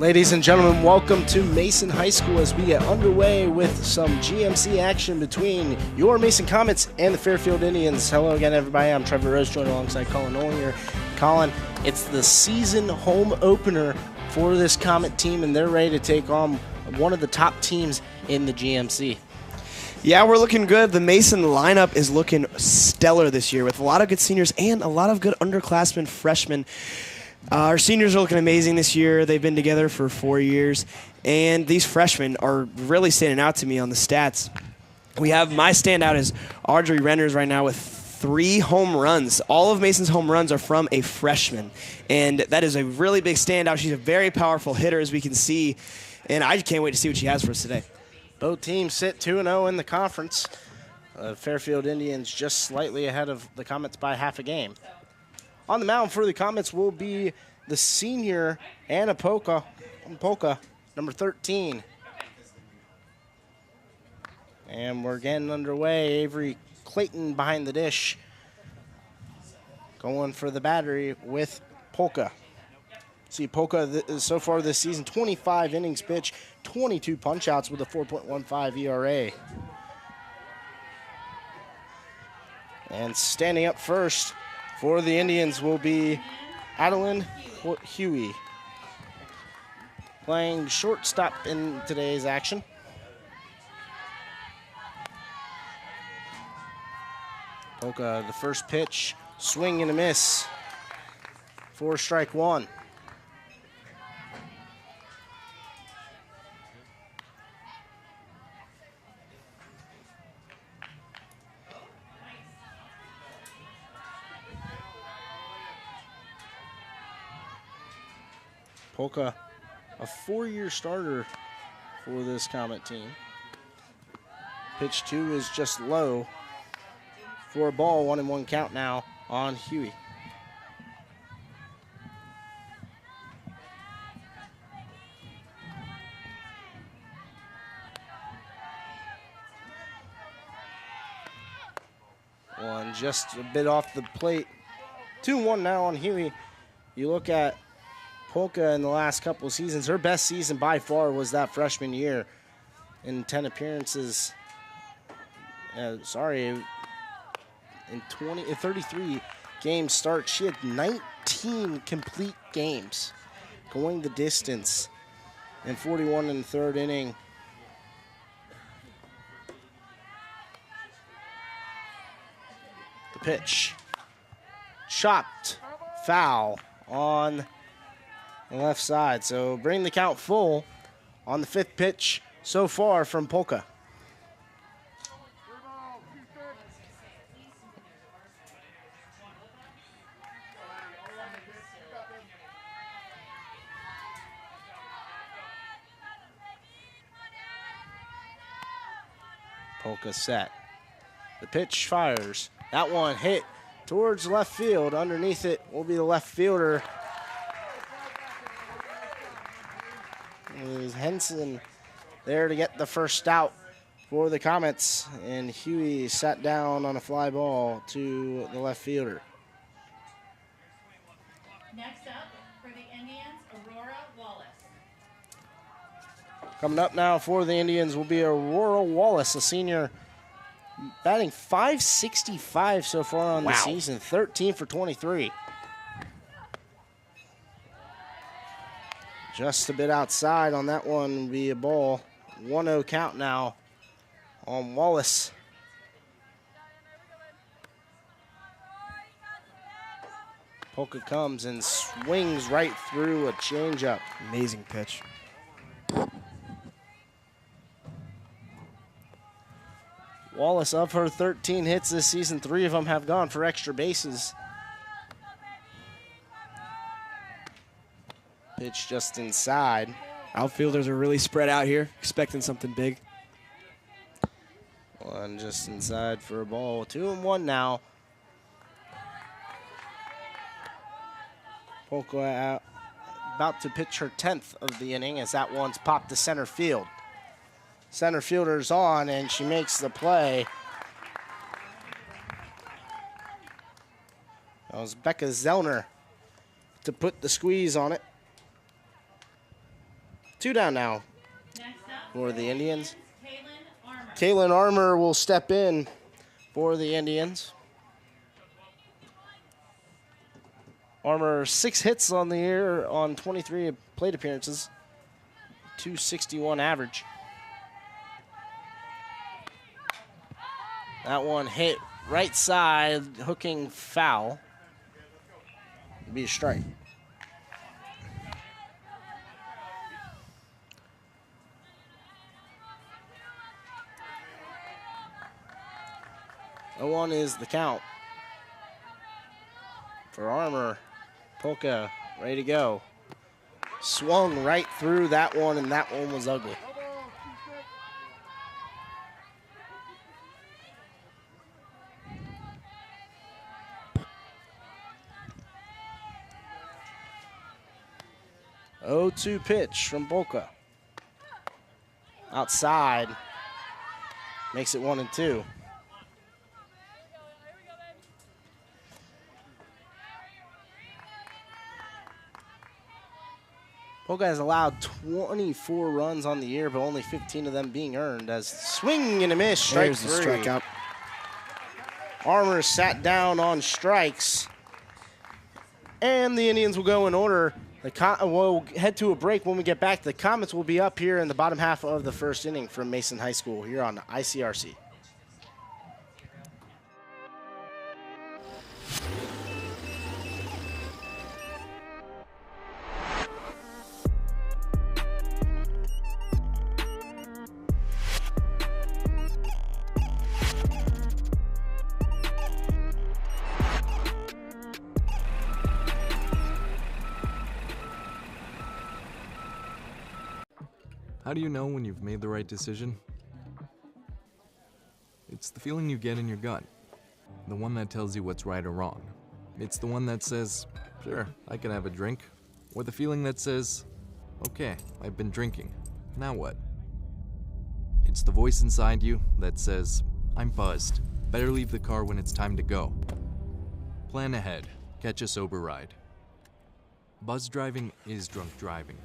Ladies and gentlemen, welcome to Mason High School as we get underway with some GMC action between your Mason Comets and the Fairfield Indians. Hello again, everybody. I'm Trevor Rose, joined alongside Colin Nolan here. Colin, it's the season home opener for this Comet team, and they're ready to take on one of the top teams in the GMC. Yeah, we're looking good. The Mason lineup is looking stellar this year with a lot of good seniors and a lot of good underclassmen, freshmen. Our seniors are looking amazing this year. They've been together for 4 years, and these freshmen are really standing out to me on the stats. We have my standout is Audrey Renners right now with 3 home runs. All of Mason's home runs are from a freshman, and that is a really big standout. She's a very powerful hitter, as we can see, and I can't wait to see what she has for us today. Both teams sit 2-0 in the conference. Fairfield Indians just slightly ahead of the Comets by half a game. On the mound for the Comets will be the senior Anna Polka, number 13. And we're getting underway. Avery Clayton behind the dish, going for the battery with Polka. See, Polka so far this season, 25 innings pitched, 22 punch-outs with a 4.15 ERA. And standing up first for the Indians will be Adeline Huey, playing shortstop in today's action. Polka, the first pitch, swing and a miss for strike one. Polka, a 4-year starter for this Comet team. Pitch 2 is just low for a ball, 1-1 count now on Huey. One just a bit off the plate. 2-1 now on Huey. You look at Polka in the last couple of seasons, her best season by far was that freshman year. In 10 appearances, in 33 game starts, she had 19 complete games, going the distance, and 41 in the third inning. The pitch, chopped, foul on the left side. So bring the count full on the 5th pitch so far from Polka. Polka set. The pitch fires. That one hit towards left field. Underneath it will be the left fielder. Is Henson there to get the first out for the Comets, and Huey sat down on a fly ball to the left fielder. Next up for the Indians, Aurora Wallace. Coming up now for the Indians will be Aurora Wallace, a senior, batting .565 so far on the season, 13 for 23. Just a bit outside on that one will be a ball. 1-0 count now on Wallace. Polka comes and swings right through a changeup. Amazing pitch. Wallace, of her 13 hits this season, 3 of them have gone for extra bases. Pitch just inside. Outfielders are really spread out here, expecting something big. One just inside for a ball. 2-1 now. Polka out, about to pitch her 10th of the inning as that one's popped to center field. Center fielder's on, and she makes the play. That was Becca Zellner to put the squeeze on it. 2 down now Next up for the Indians. Kaylin Armour. Caitlin Armour will step in for the Indians. Armour 6 hits on the year on 23 plate appearances. 261 average. That one hit right side, hooking foul. It'd be a strike. The 0-1 is the count. For Armour, Polka ready to go. Swung right through that one, and that one was ugly. Oh, 2 pitch from Polka. Outside. Makes it 1-2. Polka has allowed 24 runs on the year, but only 15 of them being earned. As swing and a miss, strike There's the 3. strikeout. Armour sat down on strikes. And the Indians will go in order. We'll head to a break. When we get back, the Comets will be up here in the bottom half of the first inning from Mason High School here on ICRC. How do you know when you've made the right decision? It's the feeling you get in your gut. The one that tells you what's right or wrong. It's the one that says, sure, I can have a drink. Or the feeling that says, okay, I've been drinking. Now what? It's the voice inside you that says, I'm buzzed. Better leave the car when it's time to go. Plan ahead. Catch a sober ride. Buzz driving is drunk driving.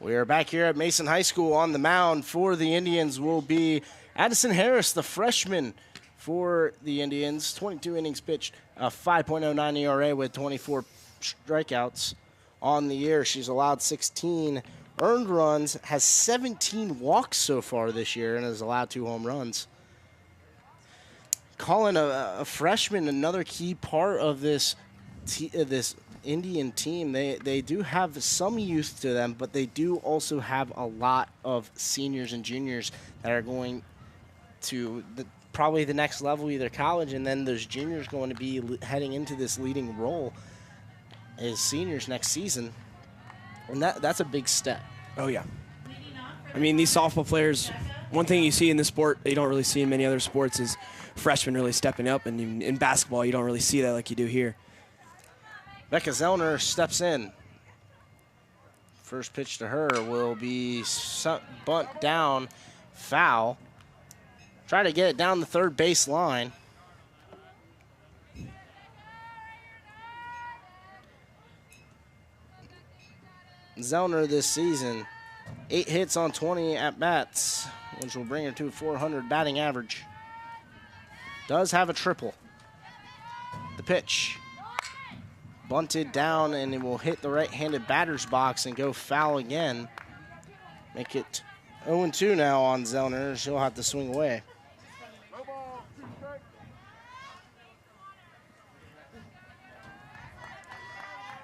We are back here at Mason High School. On the mound for the Indians will be Addison Harris, the freshman for the Indians. 22 innings pitched, a 5.09 ERA with 24 strikeouts on the year. She's allowed 16 earned runs, has 17 walks so far this year, and has allowed 2 home runs. Calling a freshman another key part of this Indian team. They do have some youth to them, but they do also have a lot of seniors and juniors that are going to probably the next level, either college, and then those juniors going to be heading into this leading role as seniors next season, and that's a big step. Oh, yeah. I mean, these softball players, one thing you see in this sport that you don't really see in many other sports is freshmen really stepping up, and in basketball you don't really see that like you do here. Becca Zellner steps in. First pitch to her will be bunt down, foul. Try to get it down the third base line. Zellner this season, 8 hits on 20 at-bats, which will bring her to 400 batting average. Does have a triple. The pitch. Bunted down, and it will hit the right-handed batter's box and go foul again. Make it 0-2 now on Zellner. She'll have to swing away.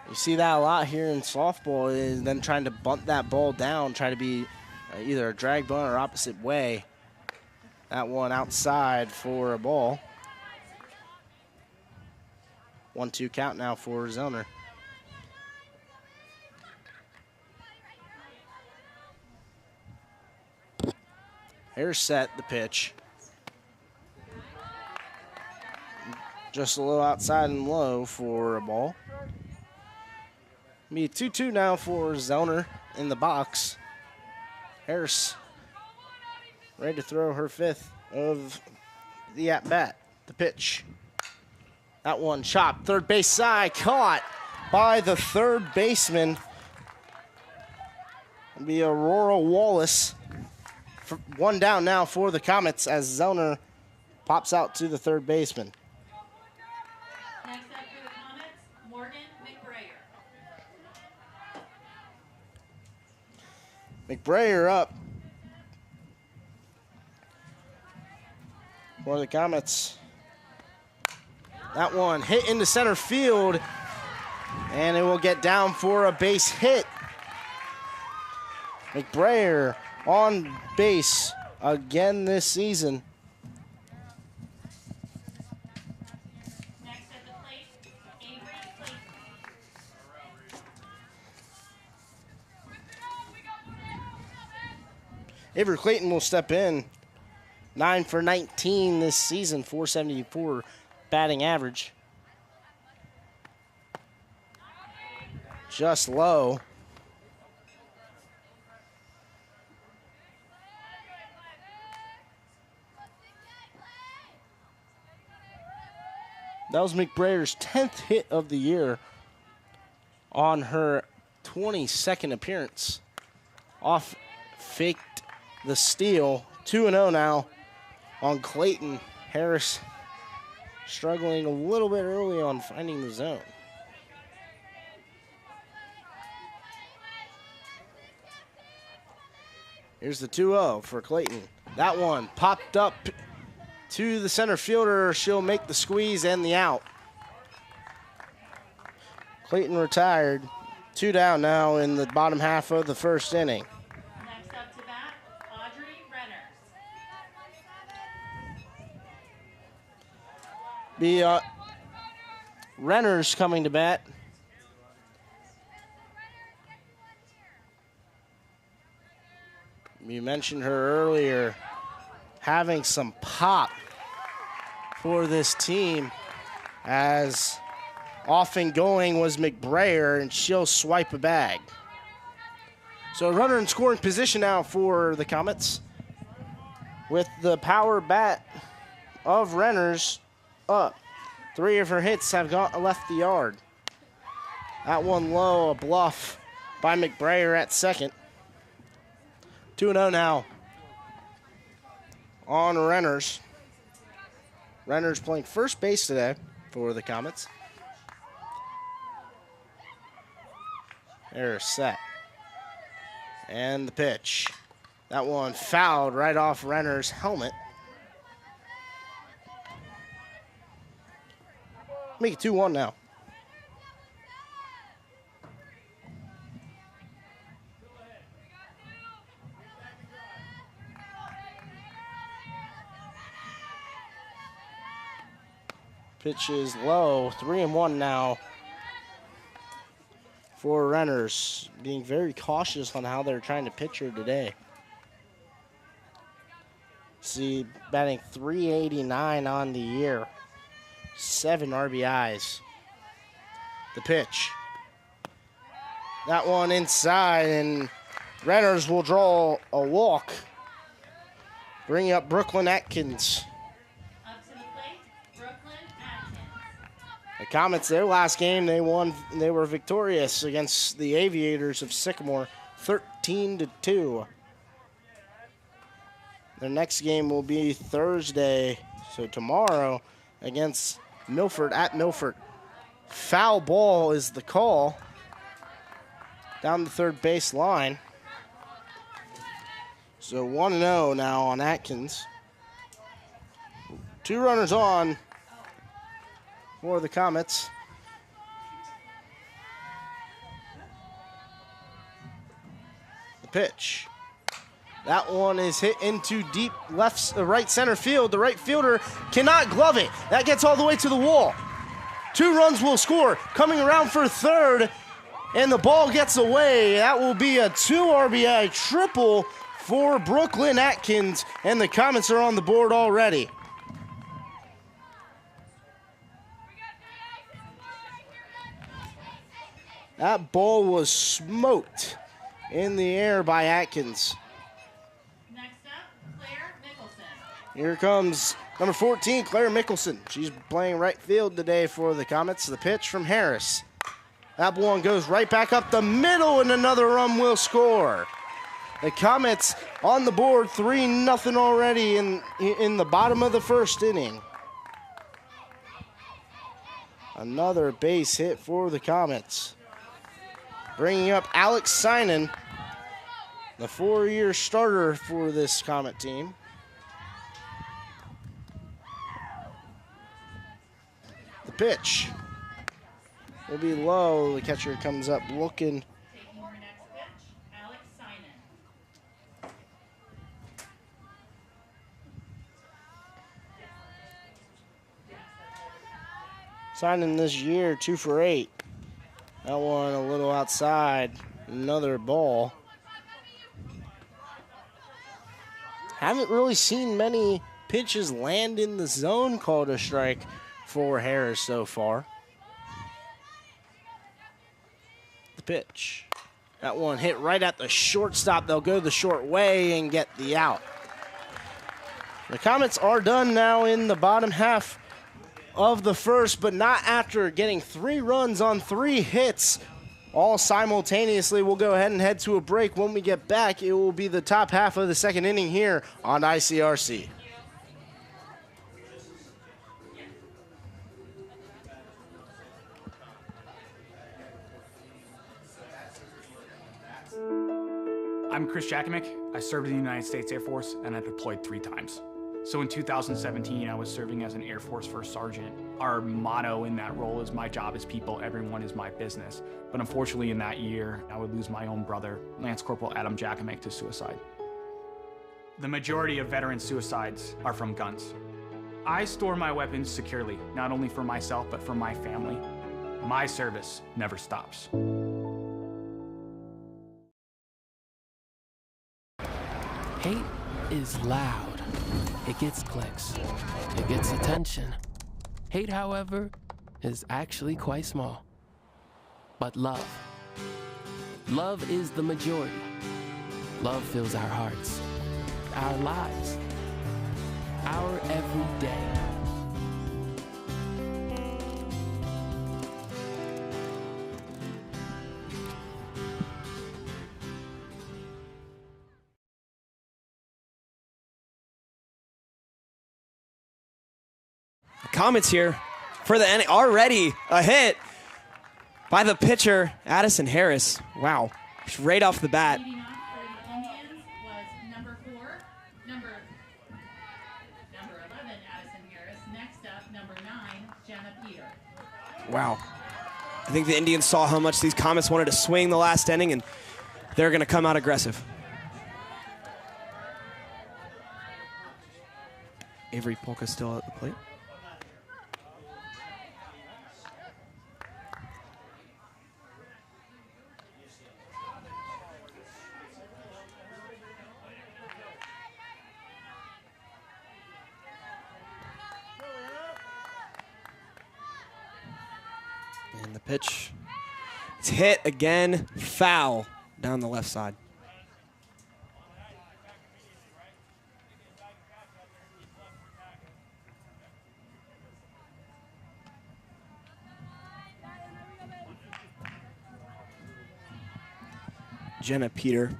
You see that a lot here in softball, is them trying to bunt that ball down, try to be either a drag bunt or opposite way. That one outside for a ball. 1-2 count now for Zellner. Here's set the pitch. Just a little outside and low for a ball. Be 2-2 now for Zellner in the box. Harris ready to throw her 5th of the at-bat. The pitch. That one chopped. Third base side. Caught by the third baseman. It'll be Aurora Wallace. 1 down now for the Comets as Zellner pops out to the third baseman. Next up for the Comets, Morgan McBrayer. McBrayer up for the Comets. That one hit into center field, and it will get down for a base hit. McBrayer on base again this season. Next at the plate, Avery Clayton. Avery Clayton will step in. 9 for 19 this season, 474 batting average. Just low. That was McBrayer's 10th hit of the year on her 22nd appearance. Off faked the steal. 2-0 now on Clayton. Harris struggling a little bit early on finding the zone. Here's the 2-0 for Clayton. That one popped up to the center fielder. She'll make the squeeze and the out. Clayton retired. 2 down now in the bottom half of the first inning. Next up to bat, Audrey Renners. Renners coming to bat. You mentioned her earlier, having some pop for this team, as often going was McBrayer, and she'll swipe a bag. So a runner in scoring position now for the Comets, with the power bat of Renners up. 3 of her hits have left the yard. That one low, a bluff by McBrayer at second. 2-0 now on Renners. Renners playing first base today for the Comets. They're set. And the pitch. That one fouled right off Renner's helmet. Make it 2-1 now. Pitch is low. 3-1 now for Renners, being very cautious on how they're trying to pitch her today. See, batting .389 on the year. 7 RBIs. The pitch. That one inside, and Renners will draw a walk. Bringing up Brooklyn Atkins. Up to the plate, Brooklyn Atkins. The Comets, their last game, they won. They were victorious against the Aviators of Sycamore, 13-2. Their next game will be Thursday, so tomorrow, against Milford at Milford. Foul ball is the call down the third base line. So 1-0 now on Atkins. 2 runners on for the Comets. The pitch. That one is hit into deep right center field. The right fielder cannot glove it. That gets all the way to the wall. 2 runs will score. Coming around for third, and the ball gets away. That will be a 2 RBI triple for Brooklyn Atkins, and the Comets are on the board already. That ball was smoked in the air by Atkins. Next up, Claire Mickelson. Here comes number 14, Claire Mickelson. She's playing right field today for the Comets. The pitch from Harris. That one goes right back up the middle, and another run will score. The Comets on the board, 3-0 already in the bottom of the first inning. Another base hit for the Comets. Bringing up Alex Sinan, the 4-year starter for this Comet team. The pitch will be low. The catcher comes up looking. Taking her next pitch, Alex Sinan. Signing this year, 2 for 8. That one a little outside. Another ball. Haven't really seen many pitches land in the zone called a strike for Harris so far. The pitch. That one hit right at the shortstop. They'll go the short way and get the out. The Comets are done now in the bottom half of the first, but not after getting 3 runs on 3 hits all simultaneously. We'll go ahead and head to a break. When we get back, it will be the top half of the second inning here on ICRC. I'm Chris Jakimick. I served in the United States Air Force and I deployed 3 times. So in 2017, I was serving as an Air Force First Sergeant. Our motto in that role is, my job is people, everyone is my business. But unfortunately in that year, I would lose my own brother, Lance Corporal Adam Jakimick, to suicide. The majority of veteran suicides are from guns. I store my weapons securely, not only for myself, but for my family. My service never stops. Hate is loud. It gets clicks. It gets attention. Hate, however, is actually quite small. But love. Love is the majority. Love fills our hearts, our lives, our everyday. Comets here for the end. Already a hit by the pitcher, Addison Harris. Wow, right off the bat. Leading off for the Indians was number 11, Addison Harris. Next up, number 9, Jenna Peter. Wow. I think the Indians saw how much these Comets wanted to swing the last inning, and they're going to come out aggressive. Avery Polka still at the plate. And the pitch, it's hit again, foul down the left side. Jenna Peter.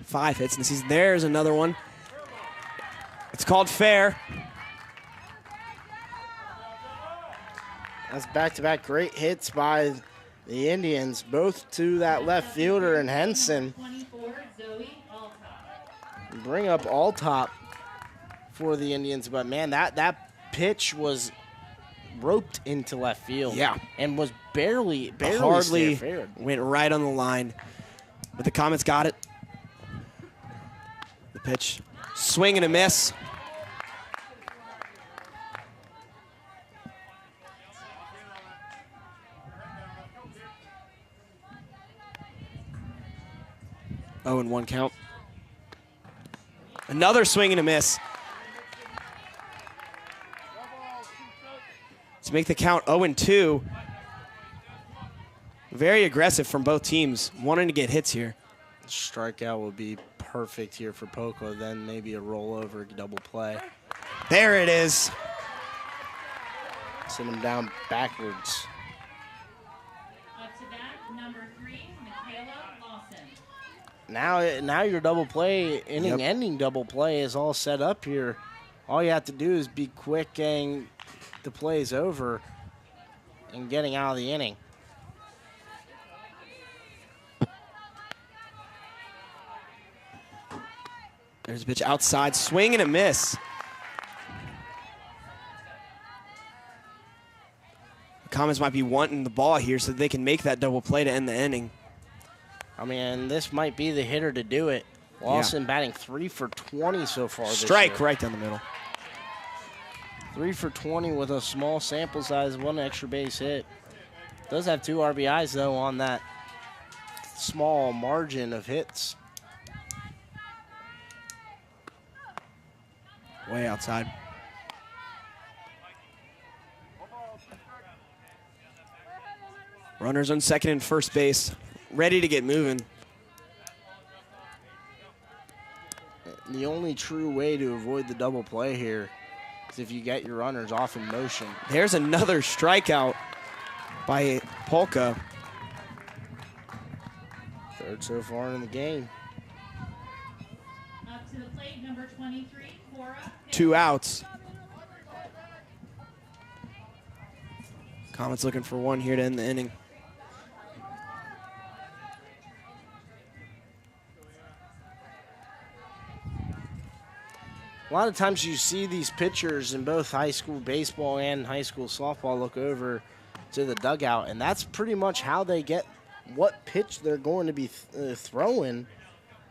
Five hits in the season. There's another one. It's called fair. That's back-to-back great hits by the Indians, both to that left fielder and Henson. 24, Zoe Alcott. Bring up Alltop for the Indians, but man, that pitch was roped into left field. Yeah. And was barely Hardly fair. went right on the line. But the Comets got it. The pitch, swing and a miss. Oh, and 1 count. Another swing and a miss. to make the count 0-2. Very aggressive from both teams, wanting to get hits here. Strikeout would be perfect here for Poco, then maybe a rollover double play. There it is. Send him down backwards. Up to bat, number 3, Michaela Lawson. Now your double play, inning-ending double play is all set up here. All you have to do is be quick getting the plays over and getting out of the inning. There's a pitch outside, swing and a miss. The Comets might be wanting the ball here so they can make that double play to end the inning. I mean, this might be the hitter to do it. Lawson batting 3 for 20 so far this Strike year. right down the middle. 3 for 20 with a small sample size, 1 extra base hit. Does have 2 RBIs, though, on that small margin of hits. Way outside. Runners on second and first base, ready to get moving. The only true way to avoid the double play here is if you get your runners off in motion. There's another strikeout by Polka. Third so far in the game. Up to the plate, number 23, Cora. 2 outs. Comets looking for 1 here to end the inning. A lot of times you see these pitchers in both high school baseball and high school softball look over to the dugout, and that's pretty much how they get what pitch they're going to be throwing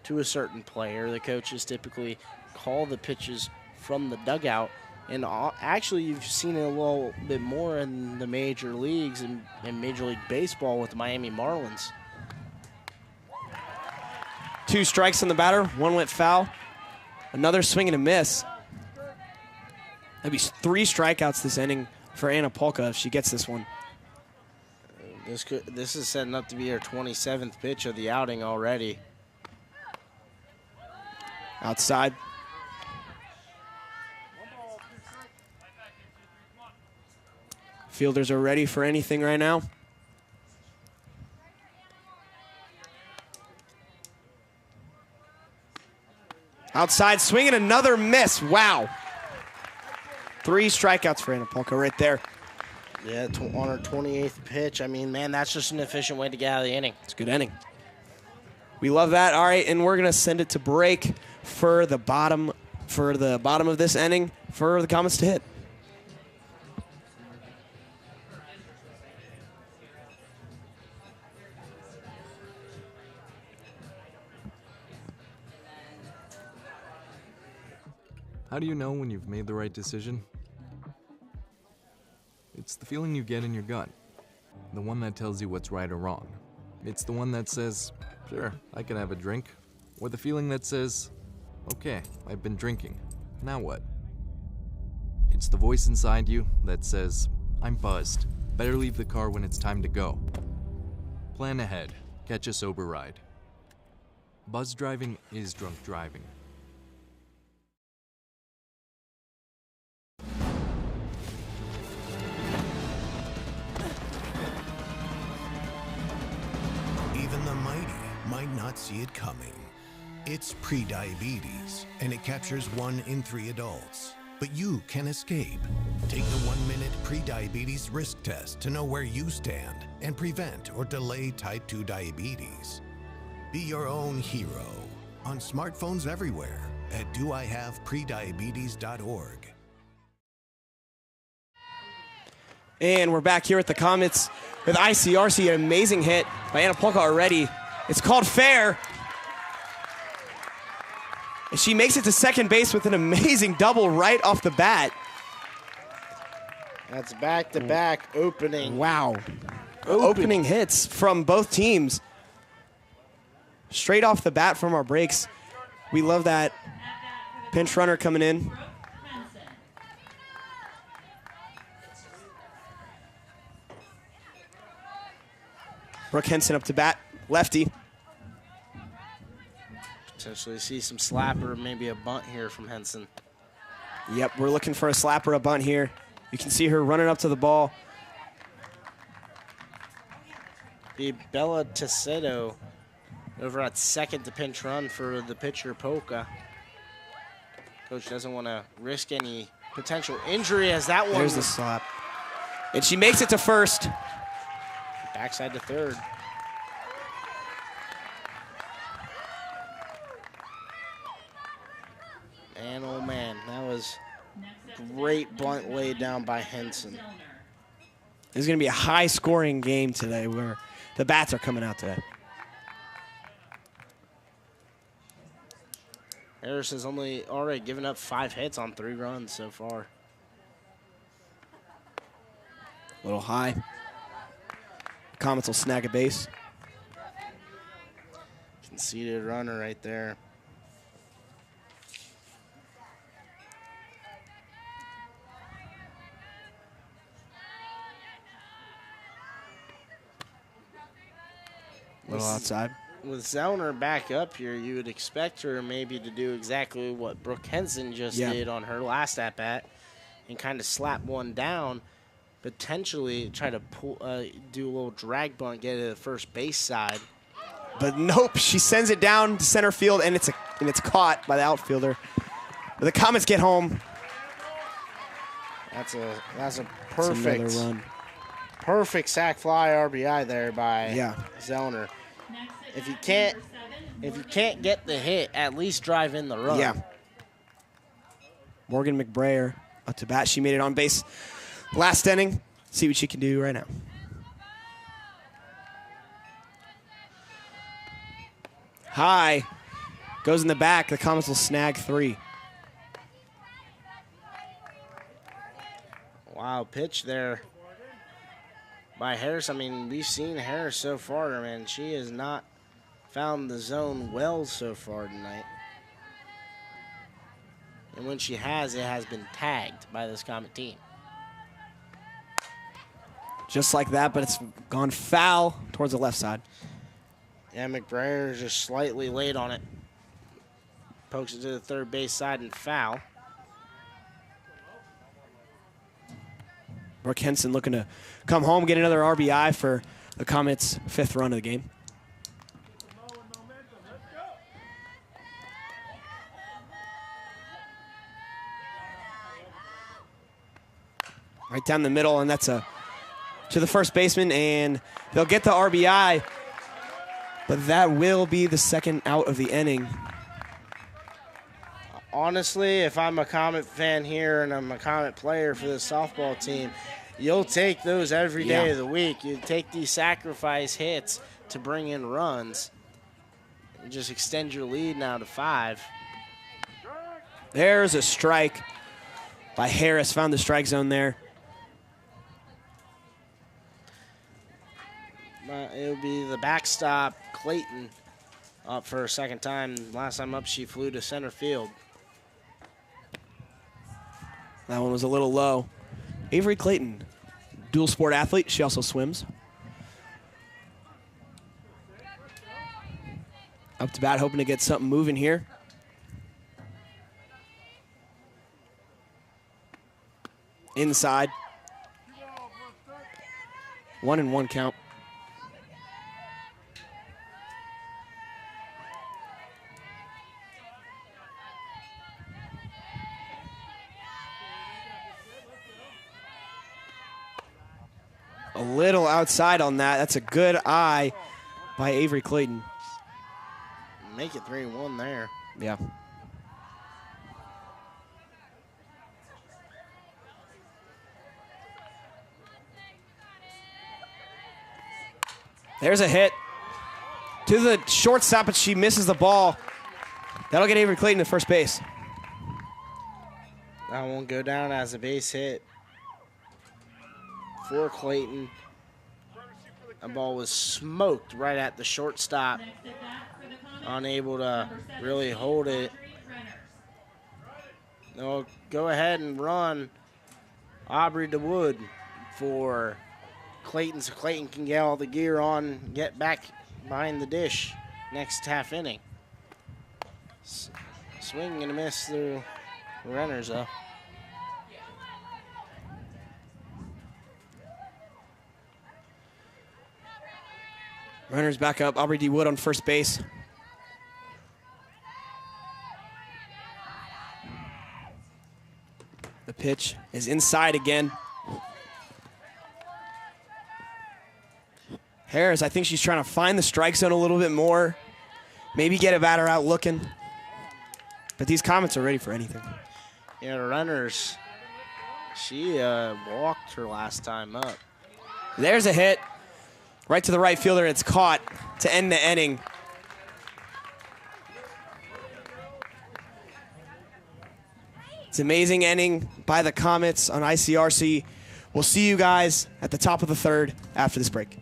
to a certain player. The coaches typically call the pitches from the dugout, and actually you've seen it a little bit more in the major leagues and in Major League Baseball with the Miami Marlins. 2 strikes on the batter, 1 went foul. Another swing and a miss. That'd be 3 strikeouts this inning for Anna Polka if she gets this one. This is setting up to be her 27th pitch of the outing already. Outside. Fielders are ready for anything right now. Outside, swinging another miss. Wow. 3 strikeouts for Anna Polka right there. Yeah, on her 28th pitch. I mean, man, that's just an efficient way to get out of the inning. It's a good inning. We love that. All right, and we're going to send it to break for the bottom of this inning for the Comets to hit. How do you know when you've made the right decision? It's the feeling you get in your gut. The one that tells you what's right or wrong. It's the one that says, sure, I can have a drink. Or the feeling that says, okay, I've been drinking. Now what? It's the voice inside you that says, I'm buzzed. Better leave the car when it's time to go. Plan ahead. Catch a sober ride. Buzz driving is drunk driving. Even the mighty might not see it coming. It's prediabetes, and it captures 1 in 3 adults. But you can escape. Take the 1-minute prediabetes risk test to know where you stand and prevent or delay type 2 diabetes. Be your own hero on smartphones everywhere at doihaveprediabetes.org. And we're back here at the Comets with ICRC, an amazing hit by Anna Polka already. It's called fair. And she makes it to second base with an amazing double right off the bat. That's back-to-back opening. Wow. Opening hits from both teams. Straight off the bat from our breaks. We love that pinch runner coming in. Brooke Henson up to bat, lefty. Potentially see some slap or maybe a bunt here from Henson. Yep, we're looking for a slap or a bunt here. You can see her running up to the ball. Be Bella Tecedo over at second to pinch run for the pitcher, Polka. Coach doesn't want to risk any potential injury as that one. There's the slap. And she makes it to first. Backside to third. And oh man, that was great bunt laid down by Henson. This is going to be a high-scoring game today where the bats are coming out today. Harris has already given up 5 hits on 3 runs so far. A little high. Comets will snag a base. Conceded runner right there. A little outside. With Zellner back up here, you would expect her maybe to do exactly what Brooke Henson just did on her last at-bat and kind of slap one down, potentially try to do a little drag bunt, get it to the first base side. But nope, she sends it down to center field, and it's caught by the outfielder. But the Comets get home. That's a That's another run. perfect sac fly RBI there by Zellner. If you can't get the hit, at least drive in the run. Yeah. Morgan McBrayer up to bat. She made it on base last inning. See what she can do right now. High. Goes in the back. The Comets will snag 3. Wow, pitch there by Harris. I mean, we've seen Harris so far, man. She has not found the zone well so far tonight. And when she has, it has been tagged by this Comet team. Just like that, but it's gone foul towards the left side. Yeah, McBrayer is just slightly late on it. Pokes it to the third base side and foul. Brooke Henson looking to come home, get another RBI for the Comets' 5th run of the game. Right down the middle, and that's to the first baseman, and they'll get the RBI, but that will be the second out of the inning. Honestly, if I'm a Comet fan here and I'm a Comet player for this softball team, you'll take those every day of the week. You take these sacrifice hits to bring in runs and just extend your lead now to 5. There's a strike by Harris. Found the strike zone there. It'll be the backstop, Clayton, up for a second time. Last time up, she flew to center field. That one was a little low. Avery Clayton, dual sport athlete. She also swims. Up to bat, hoping to get something moving here. Inside. 1-1 count. A little outside on that. That's a good eye by Avery Clayton. Make it 3-1 there. Yeah. There's a hit to the shortstop, but she misses the ball. That'll get Avery Clayton to first base. That won't go down as a base hit for Clayton. That ball was smoked right at the shortstop. Unable to really hold it. They'll go ahead and run Aubrey DeWood for Clayton so Clayton can get all the gear on, get back behind the dish next half inning. Swing and a miss through the runners, though. Runners back up. Aubrey D. Wood on first base. The pitch is inside again. Harris, I think she's trying to find the strike zone a little bit more. Maybe get a batter out looking. But these Comets are ready for anything. Yeah, the runners, she walked her last time up. There's a hit. Right to the right fielder. It's caught to end the inning. It's an amazing inning by the Comets on ICRC. We'll see you guys at the top of the third after this break.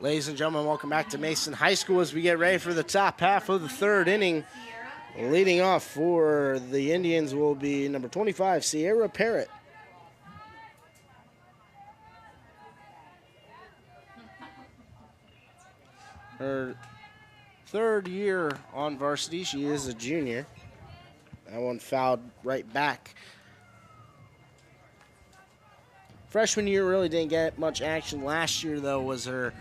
Ladies and gentlemen, welcome back to Mason High School as we get ready for the top half of the third inning. Leading off for the Indians will be number 25, Sierra Parrott. Her third year on varsity, she is a junior. That one fouled right back. Freshman year really didn't get much action. Last year, though, was her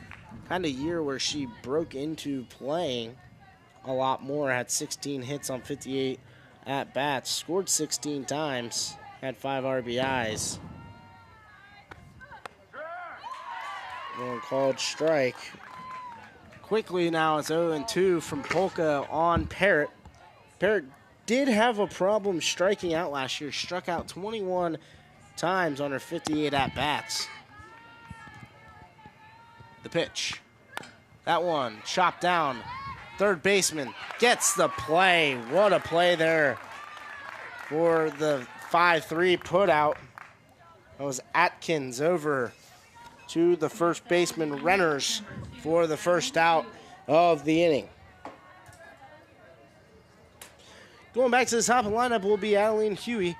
kind of year where she broke into playing a lot more, had 16 hits on 58 at-bats, scored 16 times, had 5 RBIs. One called strike. Quickly now it's 0-2 from Polka on Parrott. Parrott did have a problem striking out last year, struck out 21 times on her 58 at-bats. The pitch. That one chopped down. Third baseman gets the play. What a play there for the 5-3 putout. That was Atkins over to the first baseman Renners for the first out of the inning. Going back to the top of the lineup will be Adeline Huey.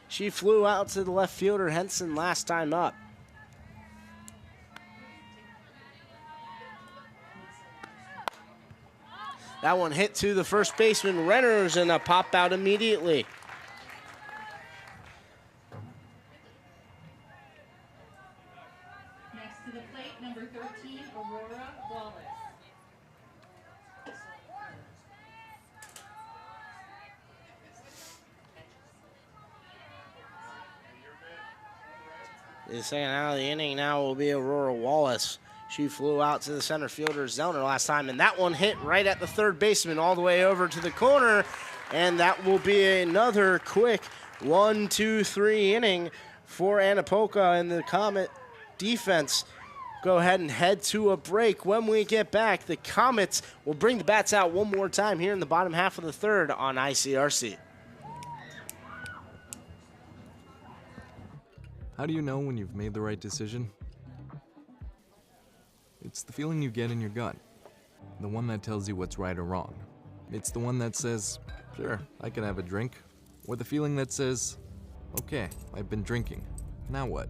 She flew out to the left fielder Henson last time up. That one hit to the first baseman Renners and a pop out immediately. Next to the plate, number 13, Aurora Wallace. The second out of the inning now will be Aurora Wallace. She flew out to the center fielder Zellner last time, and that one hit right at the third baseman all the way over to the corner, and that will be another quick 1-2-3 inning for Anapoka and the Comet defense. Go ahead and head to a break. When we get back, the Comets will bring the bats out one more time here in the bottom half of the third on ICRC. How do you know when you've made the right decision? It's the feeling you get in your gut. The one that tells you what's right or wrong. It's the one that says, sure, I can have a drink. Or the feeling that says, okay, I've been drinking. Now what?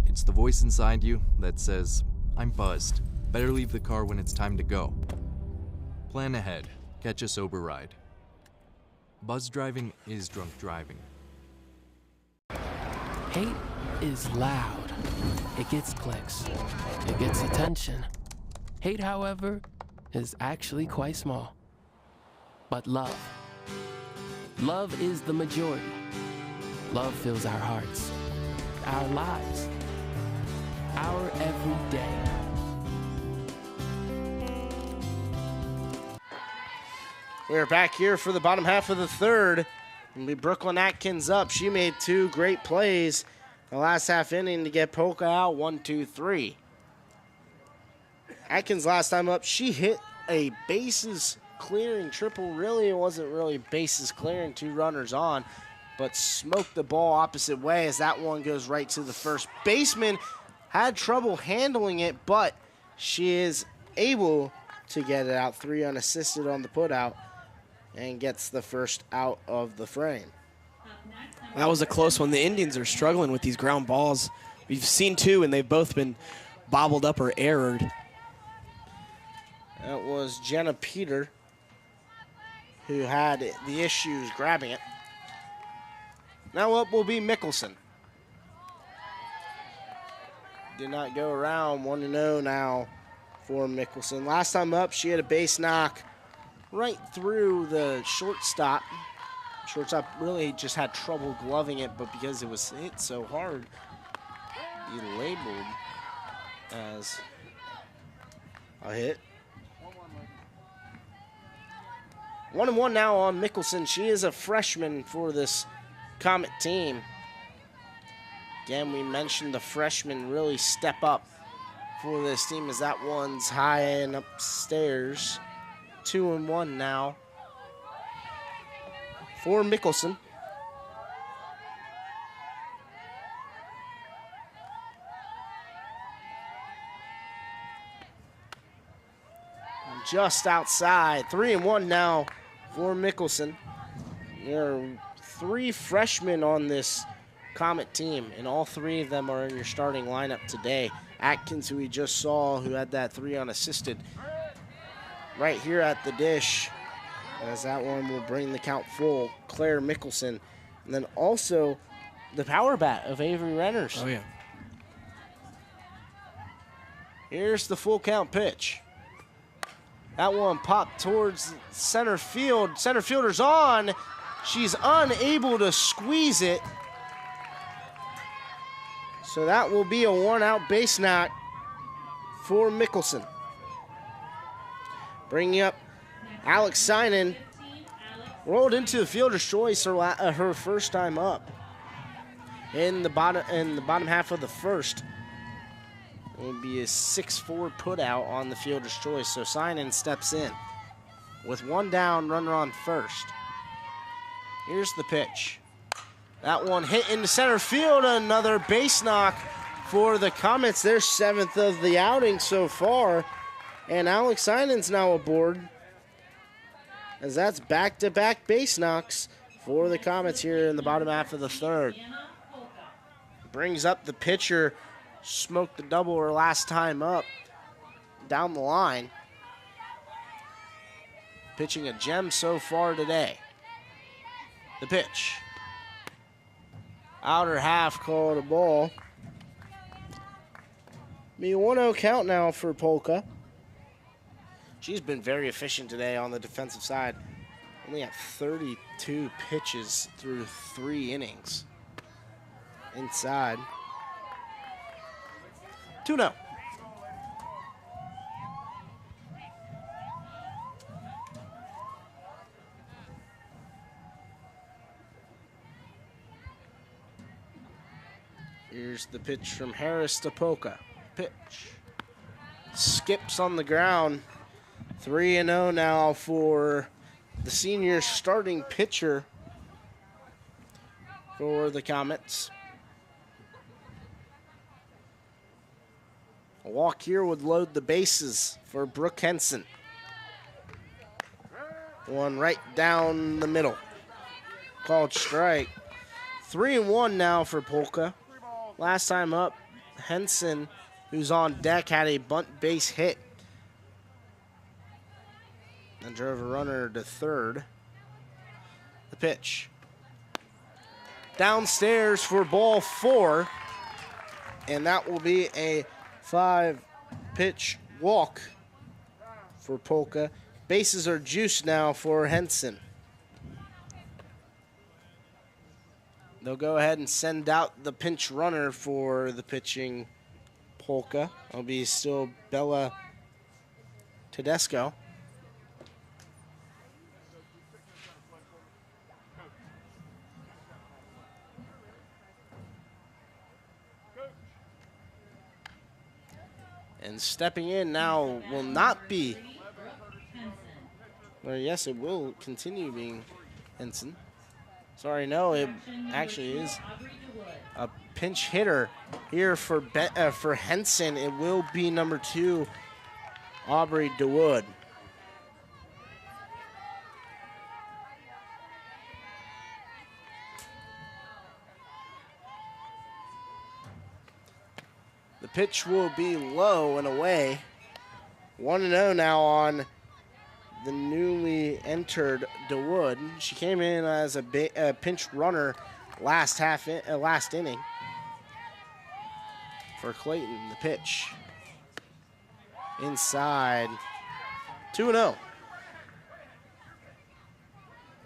It's the voice inside you that says, I'm buzzed. Better leave the car when it's time to go. Plan ahead. Catch a sober ride. Buzz driving is drunk driving. Hate is loud. It gets clicks. It gets attention. Hate, however, is actually quite small. But love. Love is the majority. Love fills our hearts, our lives, our everyday. We're back here for the bottom half of the third. It'll be Brooklyn Atkins up. She made 2 great plays the last half inning to get Polka out 1-2-3. Atkins last time up, she hit a bases clearing triple. Really, it wasn't really bases clearing, 2 runners on, but smoked the ball opposite way as that one goes right to the first baseman. Had trouble handling it, but she is able to get it out. 3 unassisted on the putout and gets the first out of the frame. That was a close one. The Indians are struggling with these ground balls. We've seen 2, and they've both been bobbled up or errored. That was Jenna Peter who had the issues grabbing it. Now up will be Mickelson. Did not go around. 1-0 now for Mickelson. Last time up, she had a base knock right through the shortstop. Shortstop really just had trouble gloving it, but because it was hit so hard, he labeled as a hit. 1-1 now on Mickelson. She is a freshman for this Comet team. Again, we mentioned the freshmen really step up for this team as that one's high and upstairs. 2-1 now for Mickelson. Just outside. 3-1 now for Mickelson. There are 3 freshmen on this Comet team, and all 3 of them are in your starting lineup today. Atkins, who we just saw, who had that 3 unassisted, right here at the dish, as that one will bring the count full. Claire Mickelson, and then also the power bat of Avery Renners. Oh, yeah. Here's the full count pitch. That one popped towards center field. Center fielder's on. She's unable to squeeze it. So that will be a 1-out base knock for Mickelson. Bringing up Alex Synan. Rolled into the fielder's choice her first time up in the bottom half of the first. It will be a 6-4 put out on the fielder's choice. So Synan steps in with 1 down, runner on first. Here's the pitch. That one hit into center field. Another base knock for the Comets. Their 7th of the outing so far. And Alex Synan's now aboard, as that's back-to-back base knocks for the Comets here in the bottom half of the third. Brings up the pitcher. Smoked the double her last time up down the line. Pitching a gem so far today. The pitch. Outer half, called a ball. Be a 1-0 count now for Polka. She's been very efficient today on the defensive side. Only at 32 pitches through 3 innings. Inside. 2-0. Here's the pitch from Harris to Polka. Pitch. Skips on the ground. 3-0 now for the senior starting pitcher for the Comets. A walk here would load the bases for Brooke Henson. One right down the middle. Called strike. 3-1 now for Polka. Last time up, Henson, who's on deck, had a bunt base hit and drove a runner to third. The pitch. Downstairs for ball 4. and that will be a 5-pitch walk for Polka. Bases are juiced now for Henson. They'll go ahead and send out the pinch runner for the pitching Polka. It'll be still Bella Tedesco. And stepping in now will not be, or yes, it will continue being Henson. Sorry, no, it actually is a pinch hitter here for Henson. It will be number 2, Aubrey DeWood. The pitch will be low and away. 1-0 now on the newly entered DeWood. She came in as a pinch runner last inning for Clayton. The pitch inside, 2-0.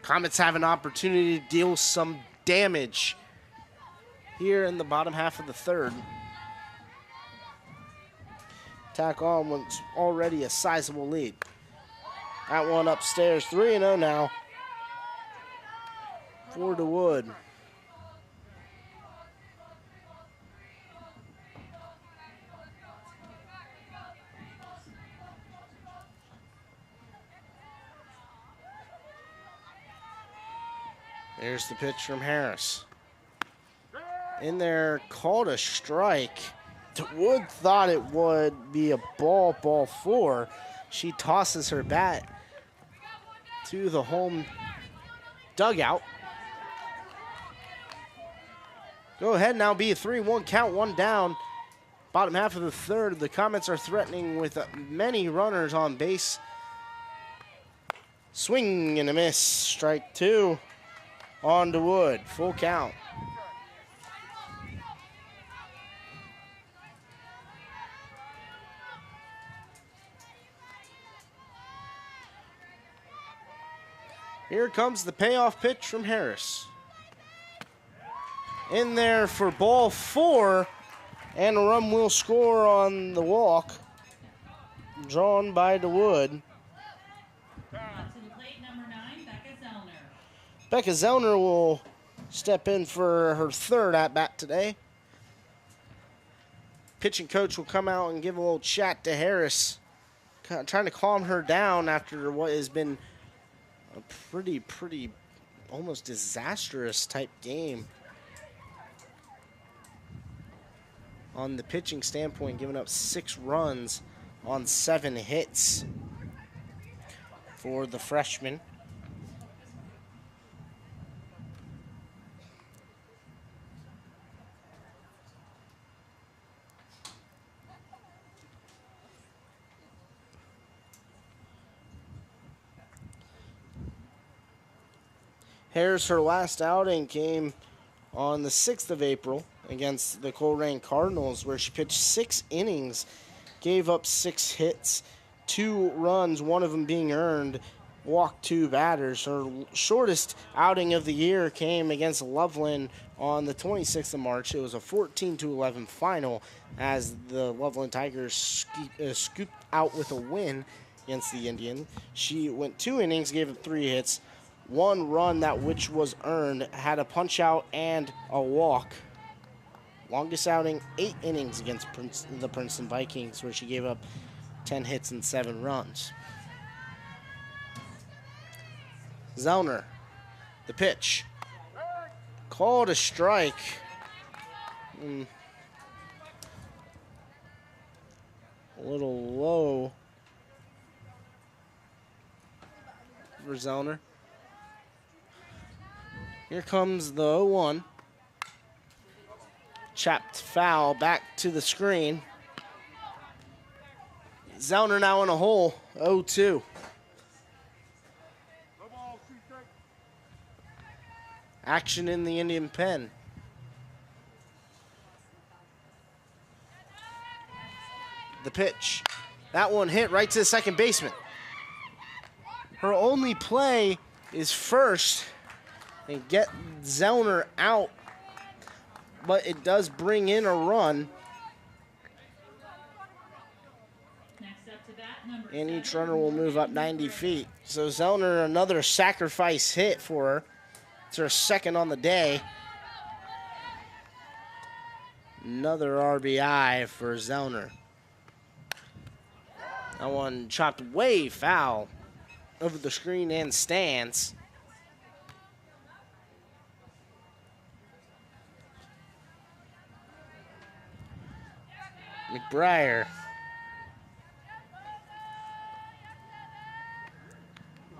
Comets have an opportunity to deal some damage here in the bottom half of the third. Tack on what's already a sizable lead. That one upstairs, 3-0 now for DeWood. There's the pitch from Harris. In there, called a strike. DeWood thought it would be a ball 4. She tosses her bat to the home dugout. Go ahead now, be a 3-1 count, 1 down. Bottom half of the third, the Comets are threatening with many runners on base. Swing and a miss, strike 2 on DeWood, full count. Here comes the payoff pitch from Harris. In there for ball 4, and a run will score on the walk, drawn by DeWood. To the plate, number 9, Becca Zellner. Becca Zellner will step in for her 3rd at-bat today. Pitching coach will come out and give a little chat to Harris, trying to calm her down after what has been a pretty almost disastrous type game on the pitching standpoint, giving up 6 runs on 7 hits for the freshman. Harris, her last outing came on the 6th of April against the Coleraine Cardinals, where she pitched 6 innings, gave up 6 hits, 2 runs, one of them being earned, walked 2 batters. Her shortest outing of the year came against Loveland on the 26th of March. It was a 14-11 final as the Loveland Tigers scooped out with a win against the Indian. She went 2 innings, gave up 3 hits, 1 run that which was earned, had a punch out and a walk. Longest outing, 8 innings against the Princeton Vikings, where she gave up 10 hits and 7 runs. Zellner, the pitch. Called a strike. A little low for Zellner. Here comes the 0-1. Chapped foul back to the screen. Zellner now in a hole, 0-2. Action in the Indian pen. The pitch. That one hit right to the second baseman. Her only play is first and get Zellner out, but it does bring in a run. And each runner will move up 90 feet. So Zellner, another sacrifice hit for her. It's her second on the day. Another RBI for Zellner. That one chopped way foul over the screen and stands. McBriar.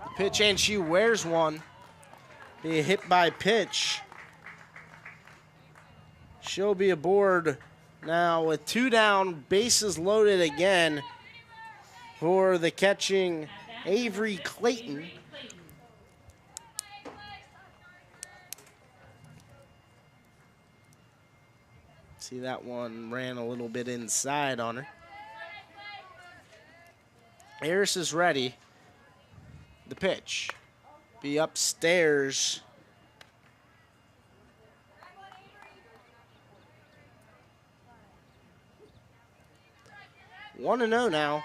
The pitch, and she wears one. Be a hit by pitch. She'll be aboard now with 2 down, bases loaded again for the catching Avery Clayton. See, that one ran a little bit inside on her. Harris is ready. The pitch. Be upstairs. One and 0 now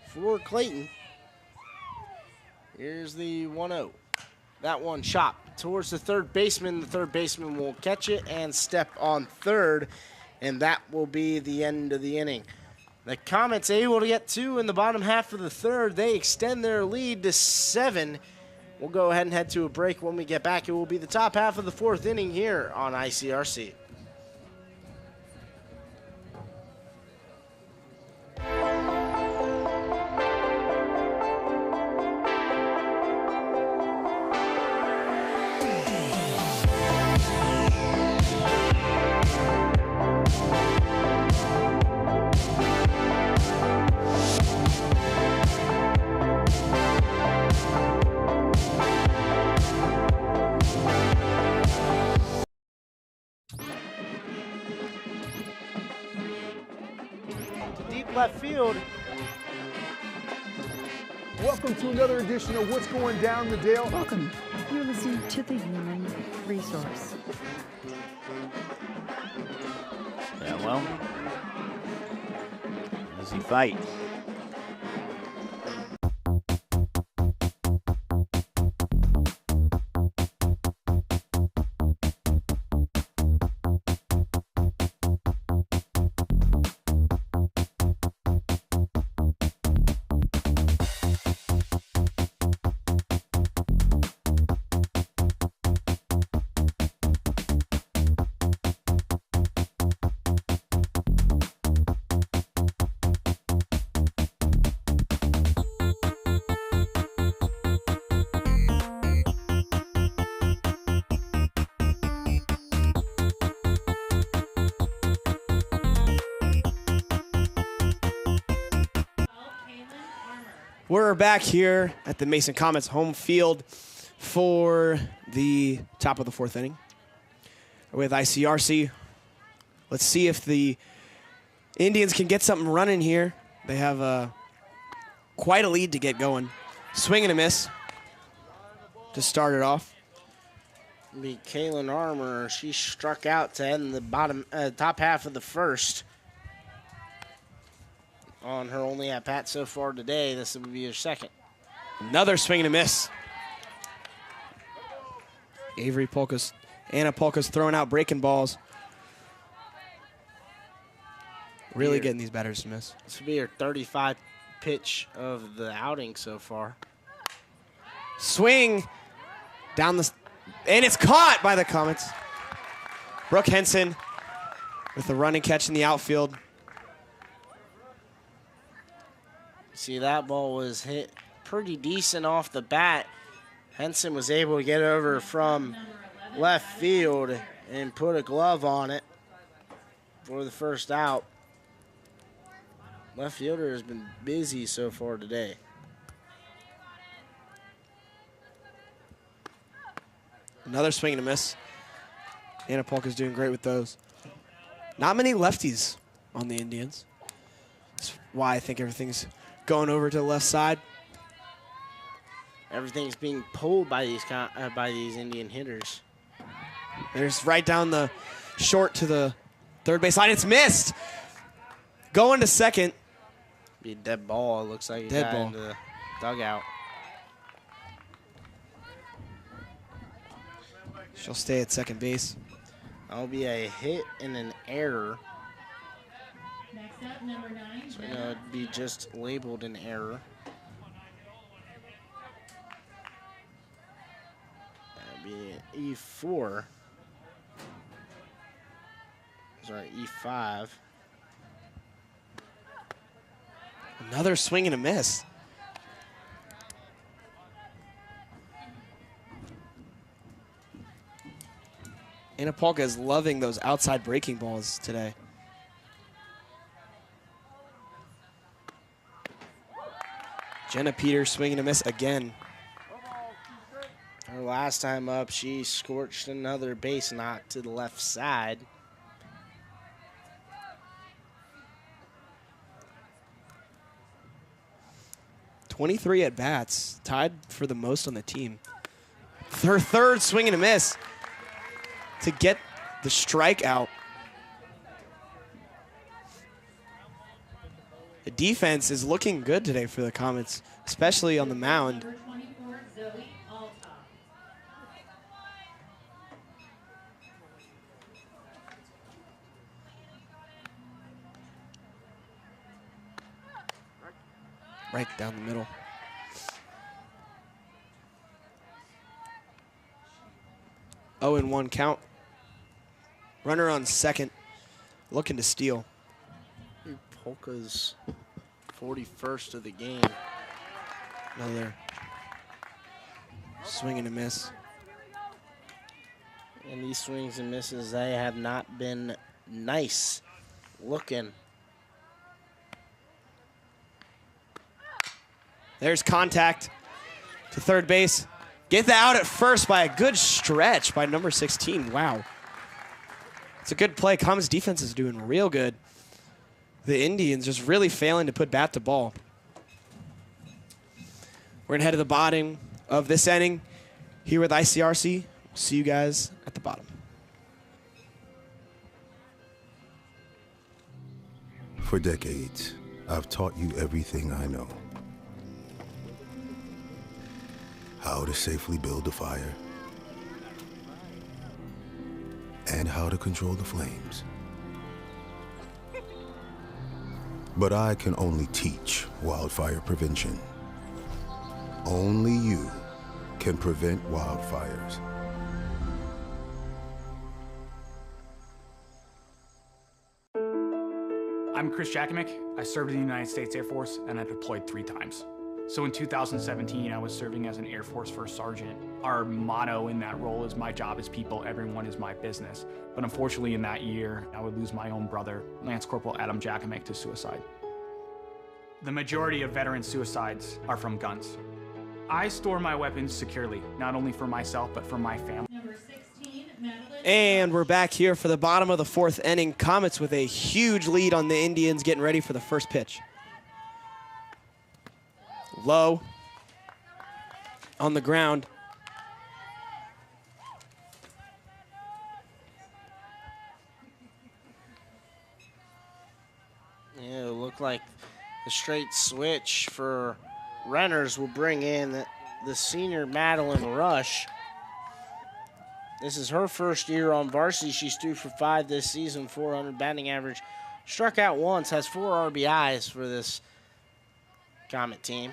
for Clayton. Here's the 1-0. That one chopped towards the third baseman. The third baseman will catch it and step on third, and that will be the end of the inning. The Comets able to get 2 in the bottom half of the third. They extend their lead to 7. We'll go ahead and head to a break. When we get back, it will be the top half of the 4th inning here on ICRC. Left field. Welcome to another edition of What's Going Down the Dale. Welcome. You're listening to the Human Resource. Yeah, well, does he fight? We're back here at the Mason Comets home field for the top of the 4th inning with ICRC. Let's see if the Indians can get something running here. They have quite a lead to get going. Swing and a miss to start it off. Be Kaylin Armour. She struck out to end the top half of the 1st. On her only at bat so far today, this will be her 2nd. Another swing and a miss. Anna Polka's throwing out breaking balls. Really getting these batters to miss. This will be her 35 pitch of the outing so far. Swing down the, and it's caught by the Comets. Brooke Henson with the running catch in the outfield. See, that ball was hit pretty decent off the bat. Henson was able to get over from left field and put a glove on it for the first out. Left fielder has been busy so far today. Another swing and a miss. Anna Polka's doing great with those. Not many lefties on the Indians. That's why I think everything's going over to the left side. Everything's being pulled by these Indian hitters. There's right down the short to the third base line. It's missed. Going to second. Be a dead ball. It looks like it got into the dugout. She'll stay at second base. That'll be a hit and an error. Next up, number 9. So it'd be just labeled an error. That'd be an E4. Sorry, E5. Another swing and a miss. Anna Polka is loving those outside breaking balls today. Jenna Peters swinging a miss again. Her last time up, she scorched another base knock to the left side. .23 at bats, tied for the most on the team. Her third swing and a miss to get the strikeout. The defense is looking good today for the Comets, especially on the mound. Number 24, Zoe Alta. Right down the middle. Oh, and 1 count. Runner on second, looking to steal. Polka's 41st of the game. Another swing and a miss. And these swings and misses, they have not been nice looking. There's contact to third base. Get that out at first by a good stretch by number 16. Wow. It's a good play. Comets defense is doing real good. The Indians just really failing to put bat to ball. We're going to head to the bottom of this inning here with ICRC. We'll see you guys at the bottom. For decades, I've taught you everything I know. How to safely build a fire, and how to control the flames. But I can only teach wildfire prevention. Only you can prevent wildfires. I'm Chris Jackimick. I served in the United States Air Force and I deployed 3 times. So in 2017, I was serving as an Air Force First Sergeant. Our motto in that role is my job is people, everyone is my business. But unfortunately in that year, I would lose my own brother, Lance Corporal Adam Jackimick, to suicide. The majority of veteran suicides are from guns. I store my weapons securely, not only for myself, but for my family. Number 16, Madeline. And we're back here for the bottom of the 4th inning. Comets with a huge lead on the Indians, getting ready for the first pitch. Low on the ground. Yeah, it looked like the straight switch for runners will bring in the senior Madeline Rush. This is her first year on varsity. She's 2 for 5 this season, 400 batting average. Struck out once, has 4 RBIs for this Comet team.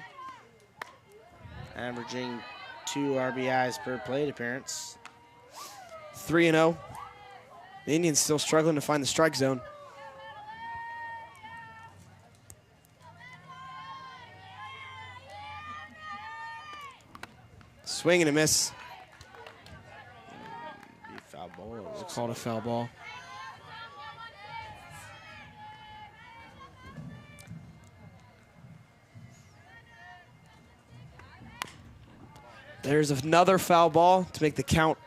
Averaging 2 RBIs per plate appearance. 3-0. The Indians still struggling to find the strike zone. Swing and a miss. Foul ball. It's called a foul ball. There's another foul ball to make the count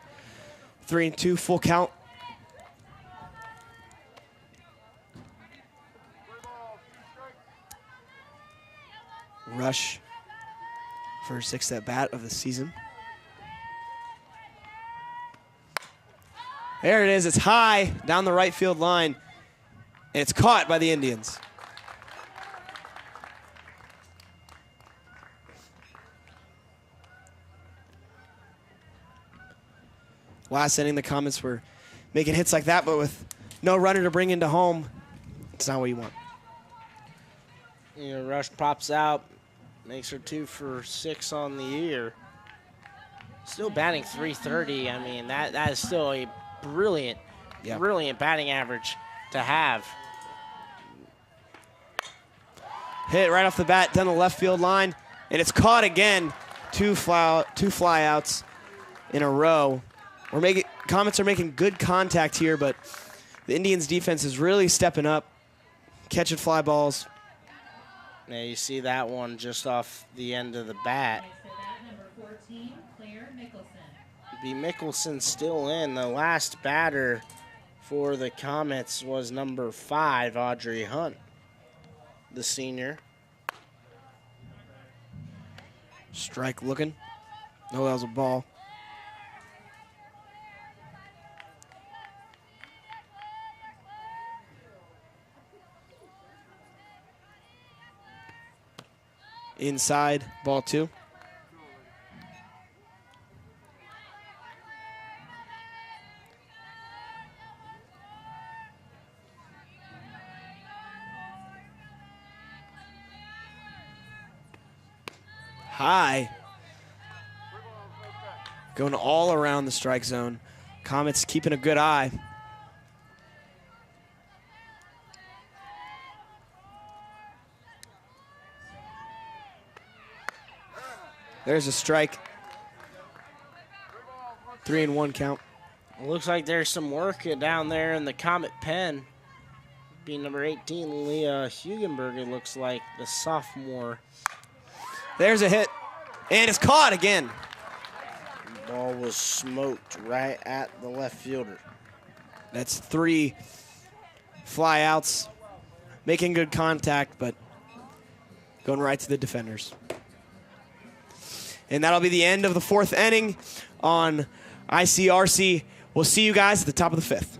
3-2, full count. Rush for her 6th at-bat of the season. There it is. It's high down the right field line, and it's caught by the Indians. Last inning, the Comets were making hits like that, but with no runner to bring into home, it's not what you want. You know, Rush pops out, makes her 2 for 6 on the year. Still batting .330. I mean, that is still a brilliant batting average to have. Hit right off the bat down the left field line, and it's caught again. Two fly outs in a row. Comets are making good contact here, but the Indians' defense is really stepping up, catching fly balls. Yeah, you see that one just off the end of the bat. Number 14, Claire Mickelson. B. Mickelson still in. The last batter for the Comets was number 5, Audrey Hunt, the senior. Strike looking. No, that was a ball. Inside, ball 2. High. Going all around the strike zone. Comets keeping a good eye. There's a strike. 3-1 count. It looks like there's some work down there in the Comet pen. Being number 18, Leah Hugenberg, it looks like, the sophomore. There's a hit, and it's caught again. The ball was smoked right at the left fielder. That's 3 fly outs, making good contact, but going right to the defenders. And that'll be the end of the 4th inning on ICRC. We'll see you guys at the top of the 5th.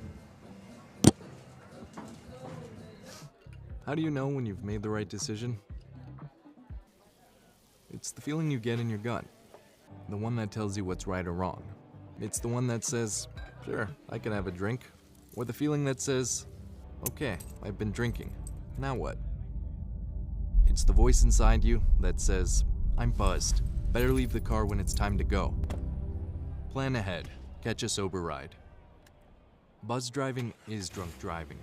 How do you know when you've made the right decision? It's the feeling you get in your gut. The one that tells you what's right or wrong. It's the one that says, sure, I can have a drink. Or the feeling that says, okay, I've been drinking. Now what? It's the voice inside you that says, I'm buzzed. Better leave the car when it's time to go. Plan ahead. Catch a sober ride. Buzz driving is drunk driving.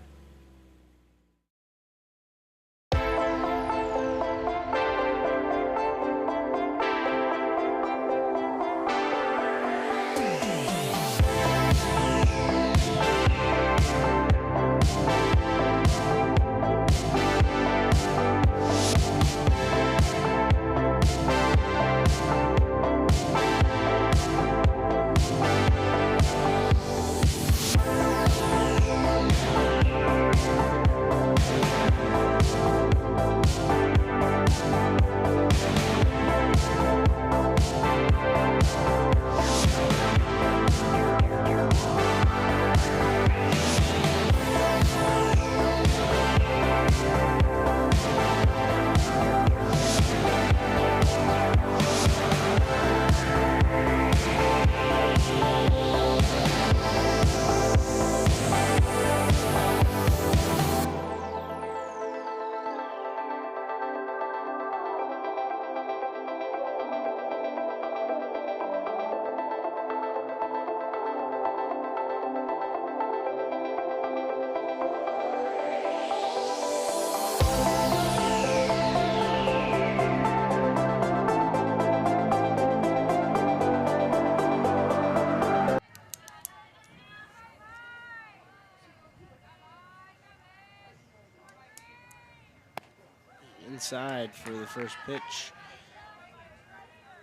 Inside for the first pitch.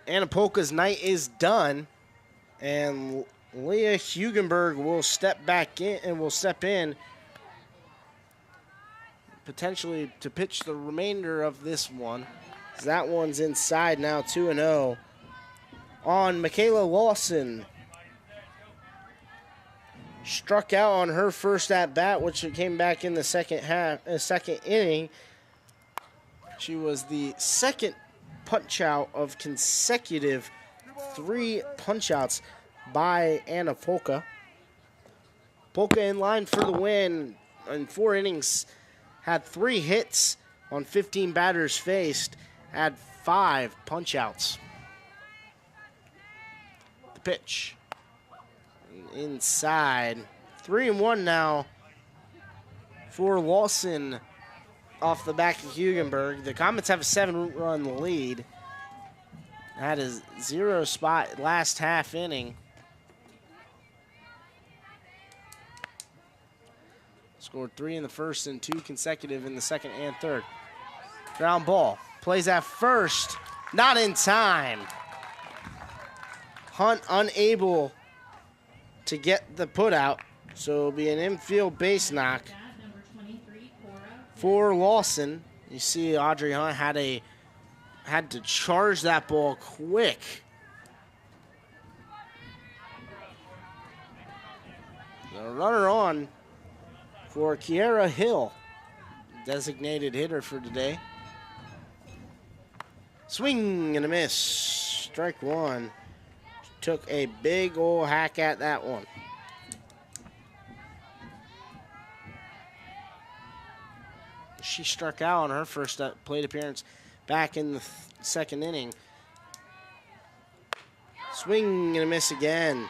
Anapolka's night is done, and Leah Hugenberg will step back in and will step in potentially to pitch the remainder of this one. That one's inside now, 2-0 on Michaela Lawson. Struck out on her first at bat, which came back in the second inning. She was the second punch out of consecutive 3 punch outs by Anna Polka. Polka in line for the win in 4 innings, had 3 hits on 15 batters faced, had 5 punch outs. The pitch inside, 3-1 now for Lawson off the back of Hugenberg. The Comets have a 7-run lead. Had a 0 spot last half inning. Scored 3 in the first and 2 consecutive in the second and third. Ground ball. Plays at first. Not in time. Hunt unable to get the put out. So it'll be an infield base knock for Lawson. You see Audrey Hunt had to charge that ball quick. The runner on for Kiera Hill, designated hitter for today. Swing and a miss. Strike 1. Took a big old hack at that one. She struck out on her first plate appearance back in the second inning. Swing and a miss again.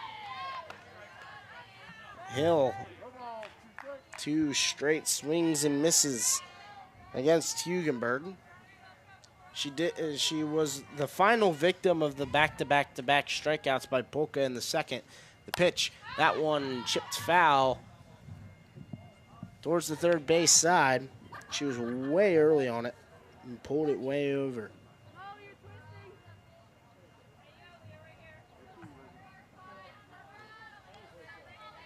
Hill, 2 straight swings and misses against Hugenberg. She was the final victim of the back-to-back-to-back strikeouts by Polka in the second. The pitch, that one chipped foul towards the third base side. She was way early on it and pulled it way over.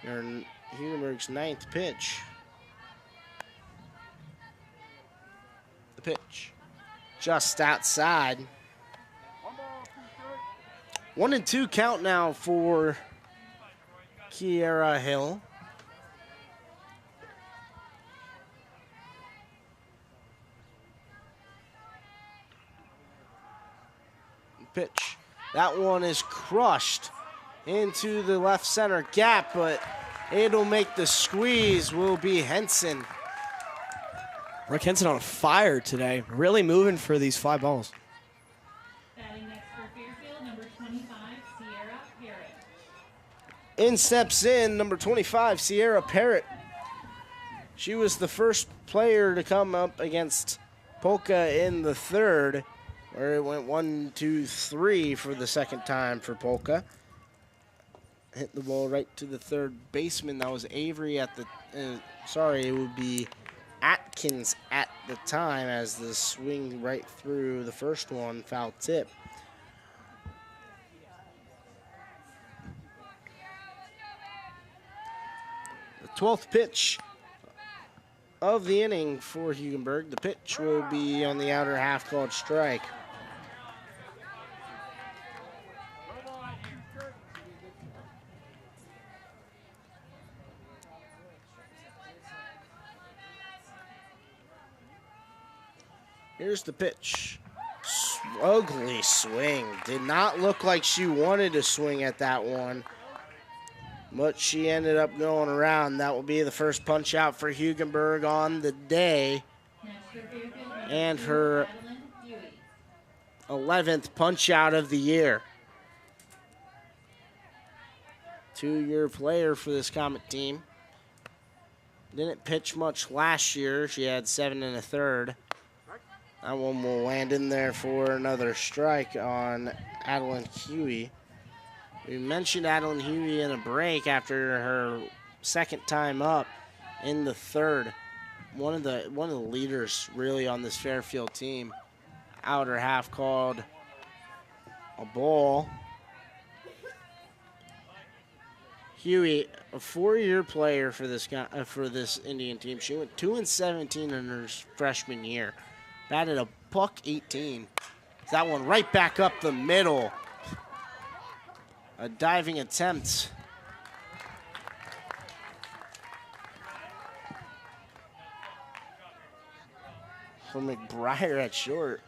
Hugenberg's 9th pitch. The pitch. Just outside. 1-2 count now for Kiera Hill. Pitch. That one is crushed into the left center gap, but it'll make the squeeze will be Henson. Rick Henson on fire today. Really moving for these fly balls. Batting next for Fairfield, number 25, Sierra Parrott. In steps in number 25, Sierra Parrott. She was the first player to come up against Polka in the third, where it went 1, 2, 3 for the second time for Polka. Hit the ball right to the third baseman. That was Avery at the, it would be Atkins at the time, as the swing right through the first one, foul tip. The 12th pitch of the inning for Hugenberg. The pitch will be on the outer half, called strike. Here's the pitch. Ugly swing. Did not look like she wanted to swing at that one, but she ended up going around. That will be the first punch out for Hugenberg on the day, and her 11th punch out of the year. 2-year player for this Comet team. Didn't pitch much last year. She had 7 1/3. That one will land in there for another strike on Adeline Huey. We mentioned Adeline Huey in a break after her second time up in the third. One of the leaders really on this Fairfield team. Outer half called a ball. Huey, a 4-year player for this Indian team. She went 2-17 in her freshman year. Batted a $118. That one right back up the middle. A diving attempt. For McBriar at short.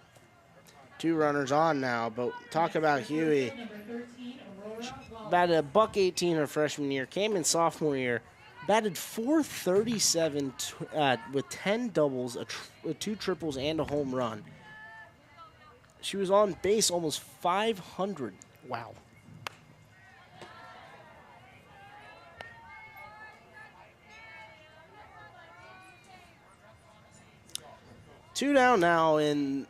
2 runners on now, but talk about Huey. Batted $118 her freshman year, came in sophomore year, batted .437 with 10 doubles, 2 triples, and a home run. She was on base almost 500. Wow. Two down now in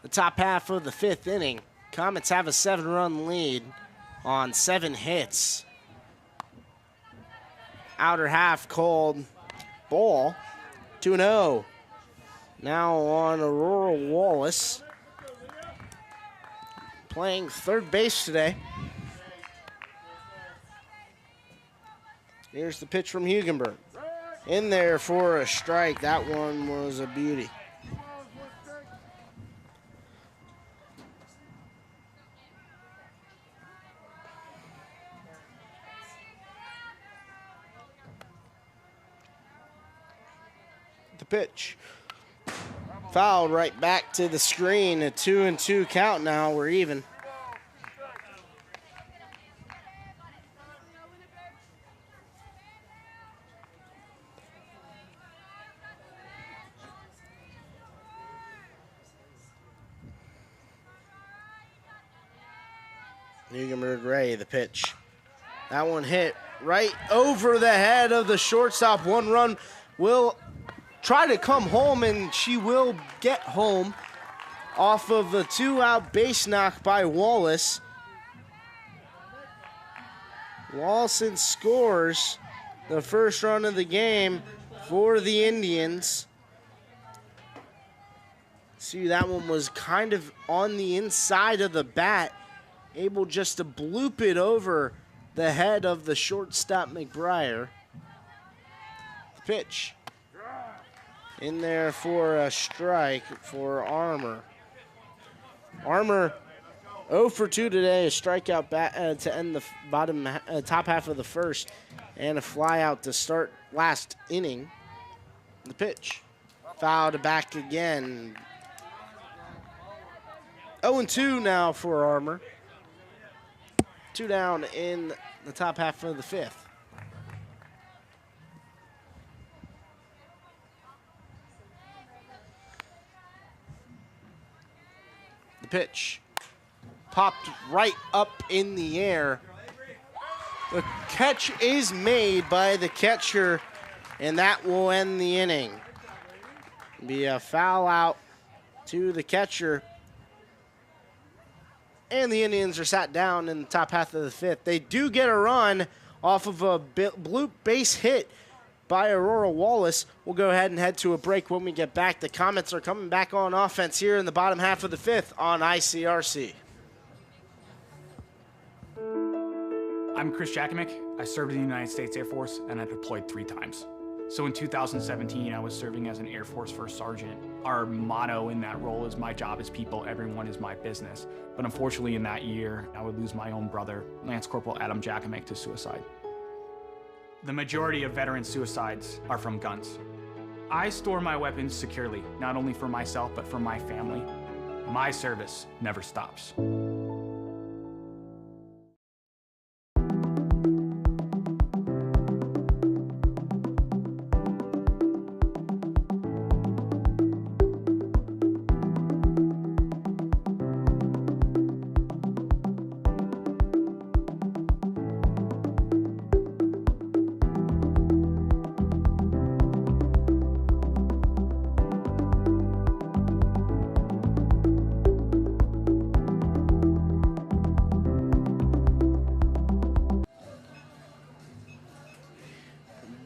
the top half of the 5th inning. Comets have a 7-run lead on 7 hits. Outer half called ball. 2-0. Now on Aurora Wallace. Playing third base today. Here's the pitch from Hugenberg. In there for a strike. That one was a beauty. The pitch. Fouled right back to the screen. A 2-2 count now. We're even. Hugenberg Ray, the pitch. That one hit right over the head of the shortstop. 1 run will try to come home, and she will get home off of the 2-out base knock by Wallace. Lawson scores the first run of the game for the Indians. See, that one was kind of on the inside of the bat, able just to bloop it over the head of the shortstop McBriar. Pitch. In there for a strike for Armour. Armour 0 for 2 today, a strikeout to end the top half of the first, and a fly out to start last inning. The pitch. Fouled back again. 0-2 now for Armour. 2 down in the top half of the 5th. The pitch popped right up in the air. The catch is made by the catcher, and that will end the inning. Be a foul out to the catcher. And the Indians are sat down in the top half of the 5th. They do get a run off of a bloop base hit by Aurora Wallace. We'll go ahead and head to a break. When we get back, the Comets are coming back on offense here in the bottom half of the 5th on ICRC. I'm Chris Jakimick. I served in the United States Air Force, and I deployed 3 times. So in 2017, I was serving as an Air Force First Sergeant. Our motto in that role is my job is people, everyone is my business. But unfortunately in that year, I would lose my own brother, Lance Corporal Adam Jakimick, to suicide. The majority of veteran suicides are from guns. I store my weapons securely, not only for myself, but for my family. My service never stops.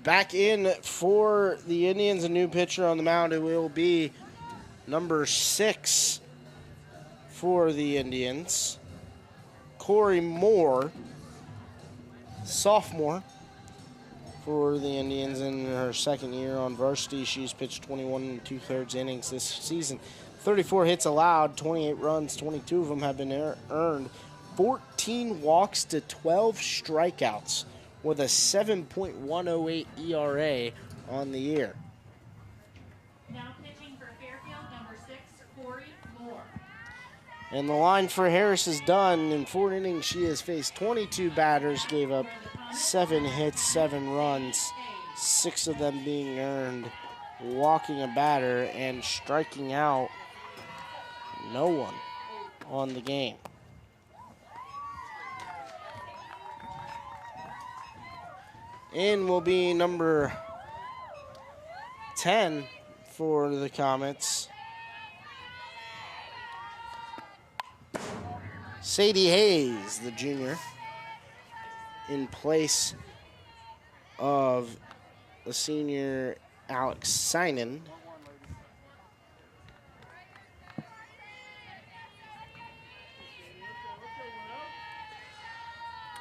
Back in for the Indians, a new pitcher on the mound. It will be number 6 for the Indians, Corey Moore, sophomore for the Indians in her second year on varsity. She's pitched 21 2/3 innings this season. 34 hits allowed, 28 runs, 22 of them have been earned. 14 walks to 12 strikeouts with a 7.108 ERA on the year. Now pitching for Fairfield, number 6, Corey Moore. And the line for Harris is done. In 4 innings, she has faced 22 batters, gave up 7 hits, 7 runs, 6 of them being earned, walking a batter and striking out no one on the game. In will be number 10 for the Comets. Sadie Hayes, the junior, in place of the senior Alex Sinan.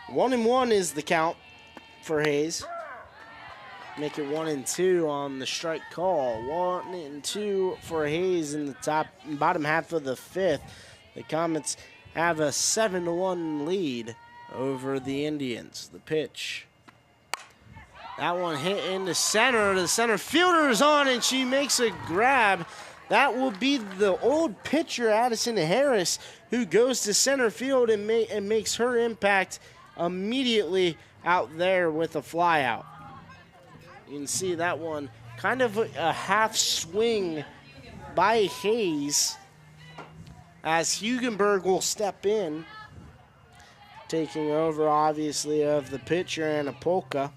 One and one is the count for Hayes. Make it 1-2 on the strike call. 1-2 for Hayes in the bottom half of the 5th. The Comets have a 7-1 lead over the Indians. The pitch. That one hit into center. The center fielder is on, and she makes a grab. That will be the old pitcher, Addison Harris, who goes to center field and makes her impact immediately out there with a fly out. You can see that one kind of a half swing by Hayes as Hugenberg will step in, taking over obviously of the pitcher and a polka.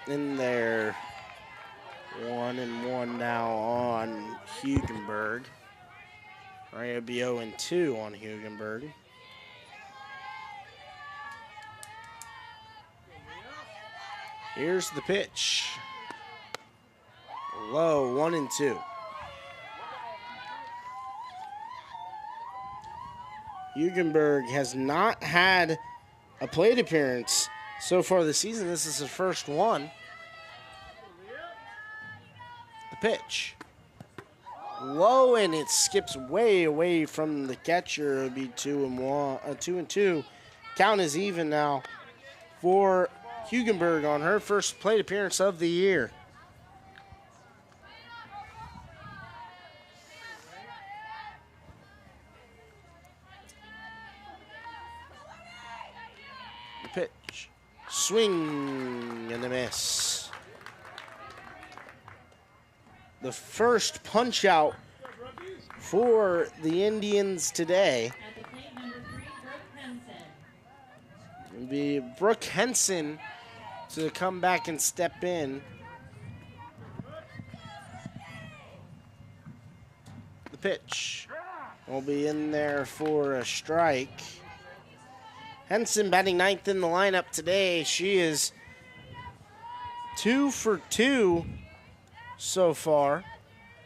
In there, 1-1 now on Hugenberg. Or it'll be 0-2 on Hugenberg. Here's the pitch. Low, 1-2. Hugenberg has not had a plate appearance so far this season. This is his first one. The pitch. Low, and it skips way away from the catcher. It'll be 2-2. Count is even now for Hugenberg on her first plate appearance of the year. The pitch. Swing and a miss. The first punch out for the Indians today. At the plate, number 3, Brooke Henson. It'll be Brooke Henson to come back and step in. The pitch will be in there for a strike. Henson batting ninth in the lineup today. She is 2 for 2 so far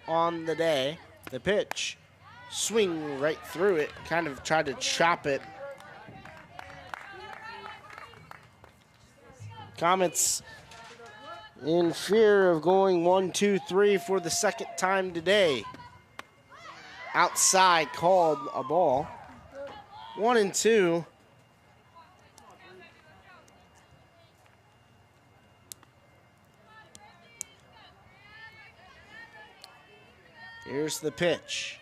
on the day. The pitch, swing right through it, kind of tried to chop it. Comets in fear of going 1-2-3 for the second time today. Outside called a ball. 1-2. Here's the pitch.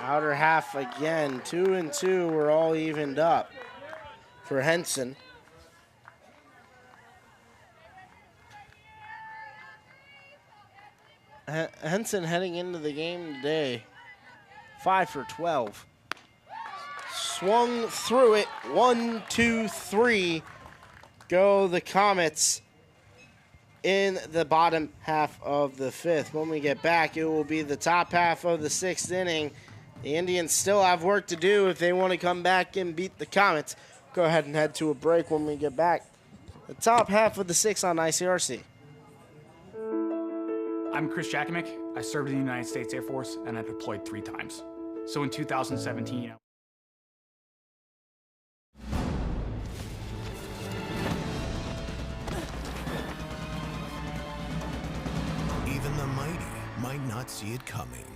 Outer half again. 2-2. We're all evened up for Henson. Henson heading into the game today, 5 for 12. Swung through it. 1-2-3. Go the Comets in the bottom half of the 5th. When we get back, it will be the top half of the 6th inning. The Indians still have work to do if they want to come back and beat the Comets. Go ahead and head to a break when we get back. The top half of the 6th on ICRC. I'm Chris Jackimick. I served in the United States Air Force and I deployed 3 times. So in 2017, Even the mighty might not see it coming.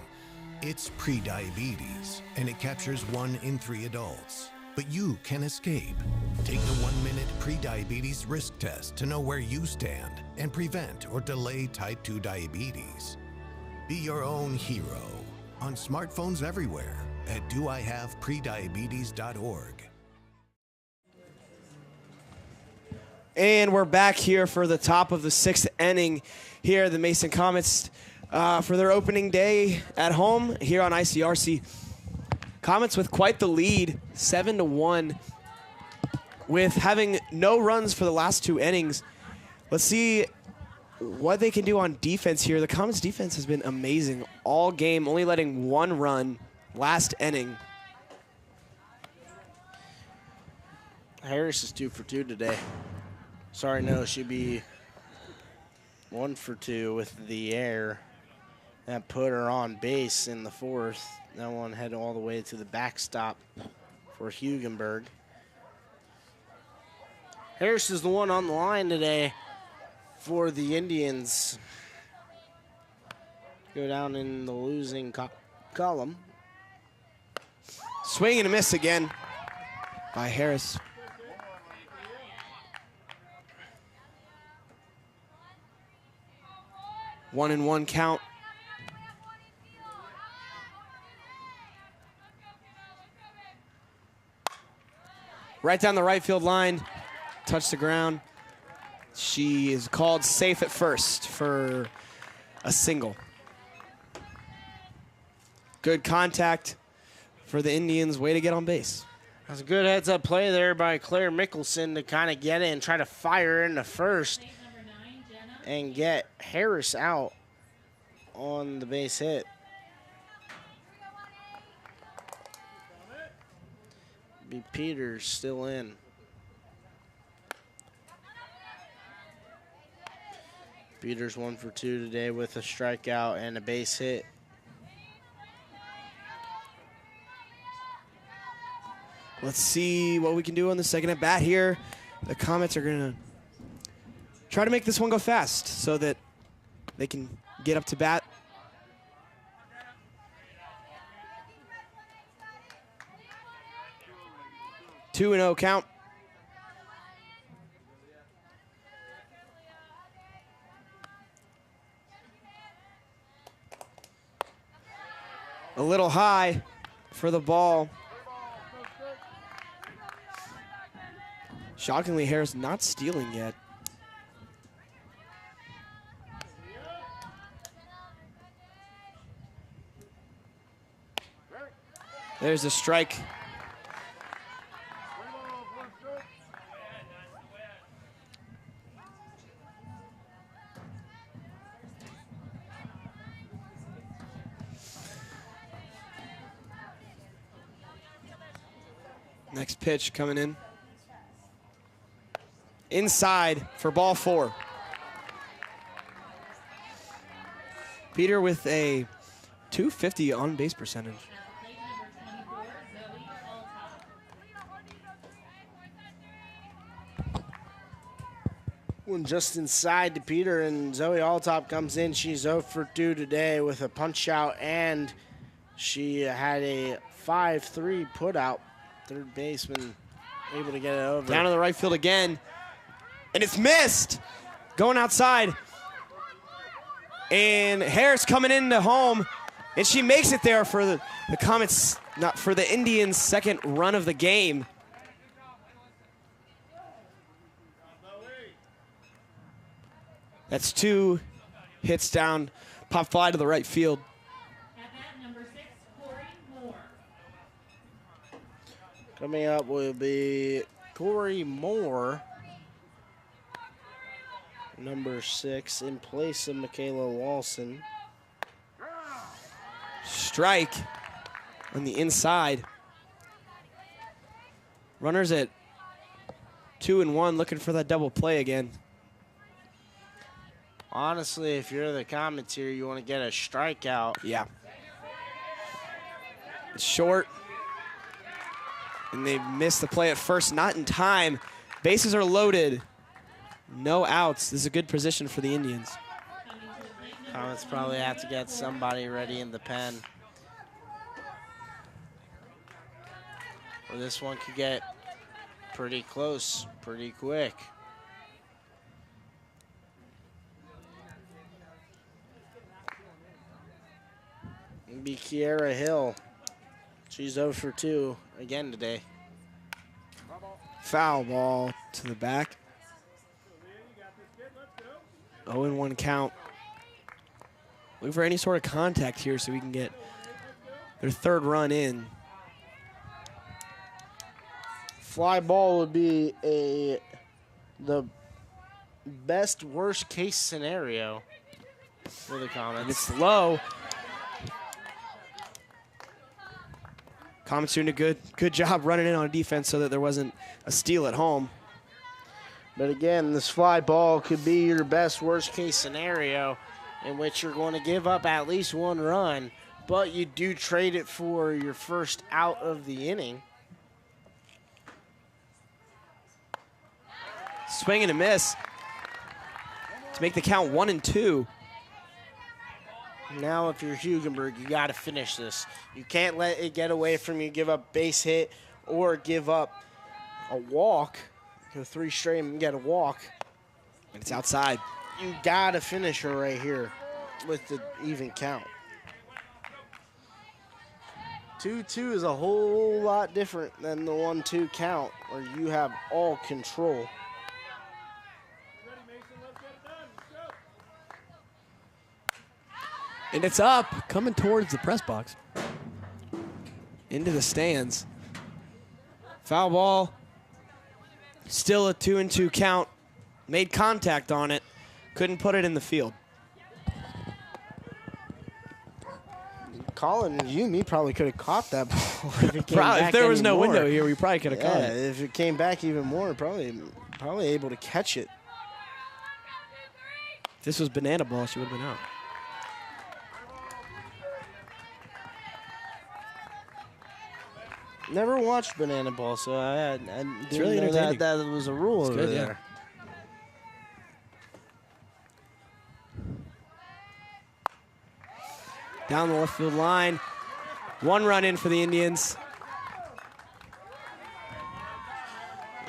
It's prediabetes, and it captures 1 in 3 adults. But you can escape. Take the 1-minute prediabetes risk test to know where you stand and prevent or delay type 2 diabetes. Be your own hero on smartphones everywhere at doihaveprediabetes.org. And we're back here for the top of the 6th inning here at the Mason Comets for their opening day at home here on ICRC. Comets with quite the lead, 7-1, with having no runs for the last 2 innings. Let's see what they can do on defense here. The Comets defense has been amazing all game, only letting 1 run last inning. Harris is 2 for 2 today. Sorry, no, she'd be 1 for 2 with the air. That put her on base in the 4th. That one headed all the way to the backstop for Hugenberg. Harris is the one on the line today for the Indians. Go down in the losing column. Swing and a miss again by Harris. One and one count. Right down the right field line, touched the ground. She is called safe at first for a single. Good contact for the Indians. Way to get on base. That's a good heads-up play there by Claire Mickelson to kind of get it and try to fire into first and get Harris out on the base hit. Be Peters still in. Peters 1 for 2 today with a strikeout and a base hit. Let's see what we can do on the second at bat here. The Comets are going to try to make this one go fast so that they can get up to bat. Two and 0 count. A little high for the ball. Shockingly, Harris not stealing yet. There's a strike. Next pitch coming in. Inside for ball 4. Peter with a .250 on base percentage. One just inside to Peter, and Zoe Alltop comes in. She's 0 for 2 today with a punch out, and she had a 5-3 put out. Third baseman able to get it over. Down to the right field again. And it's missed. Going outside. And Harris coming into home. And she makes it there for the Comets, not for the Indians' second run of the game. That's 2 hits down. Pop fly to the right field. Coming up will be Corey Moore, number 6, in place of Michaela Lawson. Strike on the inside. Runners at 2 and 1, looking for that double play again. Honestly, if you're the commentator, you want to get a strikeout. Yeah. It's short. And they missed the play at first, not in time. Bases are loaded. No outs. This is a good position for the Indians. Comets probably have to get somebody ready in the pen. Or this one could get pretty close, pretty quick. It'd be Kiera Hill. She's 0 for 2 again today. Foul ball to the back. 0-1 count. Looking for any sort of contact here so we can get their third run in. Fly ball would be the best worst case scenario for the Comets. It's low. Comets doing a good job running in on defense so that there wasn't a steal at home. But again, this fly ball could be your best worst case scenario in which you're going to give up at least one run, but you do trade it for your first out of the inning. Swing and a miss to make the count 1-2. Now, if you're Hugenberg, you got to finish this. You can't let it get away from you, give up base hit, or give up a walk. Go 3 straight and get a walk. And it's outside. You got to finish her right here with the even count. 2-2 is a whole lot different than the 1-2 count where you have all control. And it's up, coming towards the press box. Into the stands. Foul ball. Still a 2-2 count. Made contact on it. Couldn't put it in the field. Colin, you and me probably could have caught that ball if there was no window here, we probably could have caught it. If it came back even more, probably able to catch it. If this was banana ball, she would have been out. Never watched banana ball, so I It's didn't really know entertaining. that was a rule It's over good, there. Down the left field line. 1 run in for the Indians.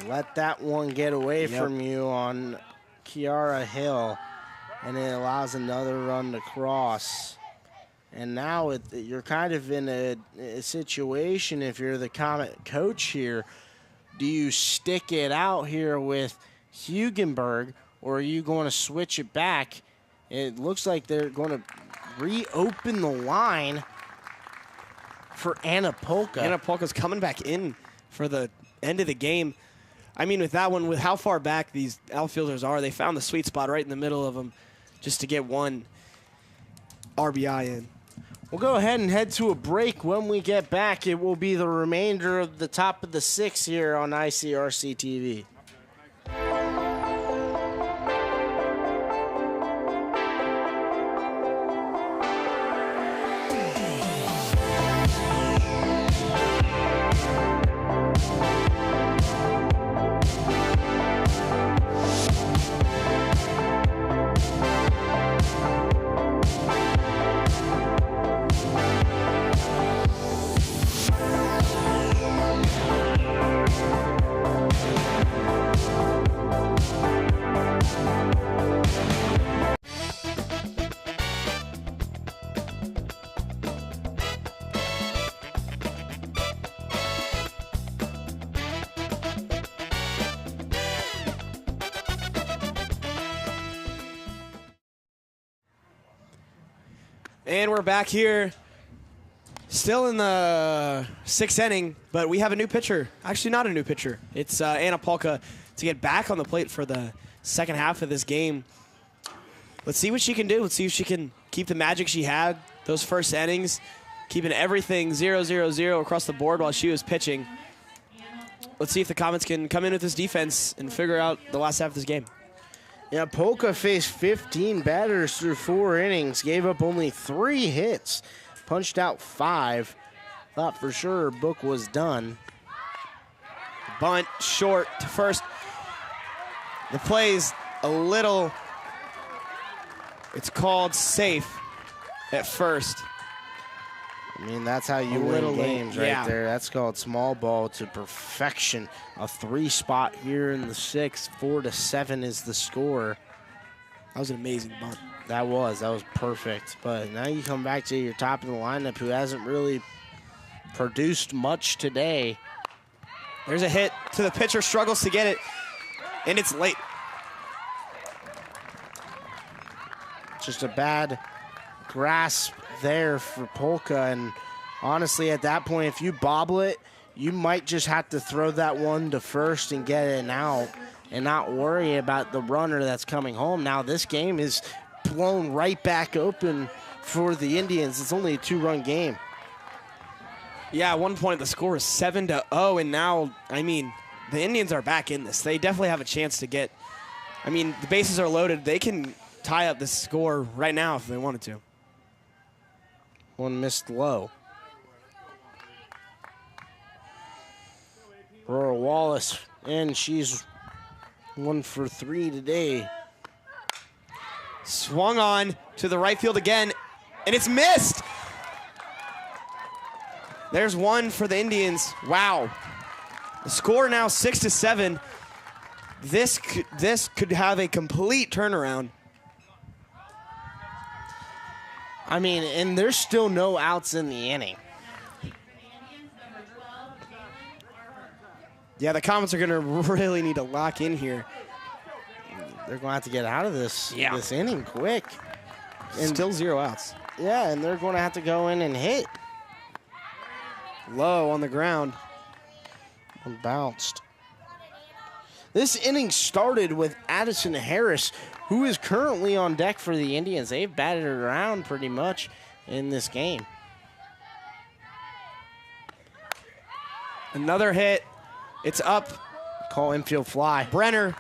Let that one get away from you on Kiara Hill, and it allows another run to cross. And now you're kind of in a situation, if you're the Comet coach here, do you stick it out here with Hugenberg, or are you going to switch it back? It looks like they're going to reopen the line for Anna Polka. Anna Polka's coming back in for the end of the game. I mean, with that one, with how far back these outfielders are, they found the sweet spot right in the middle of them just to get 1 RBI in. We'll go ahead and head to a break. When we get back, it will be the remainder of the top of the 6 here on ICRC-TV. And we're back here, still in the 6th inning, but we have a new pitcher. Actually, not a new pitcher. It's Anna Polka to get back on the plate for the second half of this game. Let's see what she can do. Let's see if she can keep the magic she had those first innings, keeping everything 0-0-0 across the board while she was pitching. Let's see if the Comets can come in with this defense and figure out the last half of this game. Yeah, Polka faced 15 batters through 4 innings, gave up only 3 hits, punched out 5. Thought for sure her book was done. Bunt short to first. The play's a little, it's called safe at first. I mean, that's how you win games right there. That's called small ball to perfection. A 3 spot here in the 6th. 4-7 is the score. That was an amazing bunt. That was perfect. But now you come back to your top of the lineup who hasn't really produced much today. There's a hit to the pitcher, struggles to get it, and it's late. Just a bad grasp there for Polka, and honestly at that point if you bobble it, you might just have to throw that one to first and get it out and not worry about the runner that's coming home. Now this game is blown right back open for the Indians. It's only a 2-run game. Yeah, at one point the score is 7-0, and now, I mean, the Indians are back in this. They definitely have a chance to get, I mean, the bases are loaded. They can tie up this score right now if they wanted to. One missed low. Aurora Wallace, and she's 1 for 3 today. Swung on to the right field again, and it's missed. There's 1 for the Indians. Wow. The score now 6-7. This could have a complete turnaround. I mean, and there's still no outs in the inning. Yeah, the Comets are going to really need to lock in here. They're going to have to get out of this inning quick. And still 0 outs. Yeah, and they're going to have to go in and hit. Low on the ground. And bounced. This inning started with Addison Harris, who is currently on deck for the Indians. They've batted around pretty much in this game. Another hit. It's up. Call infield fly. Brenner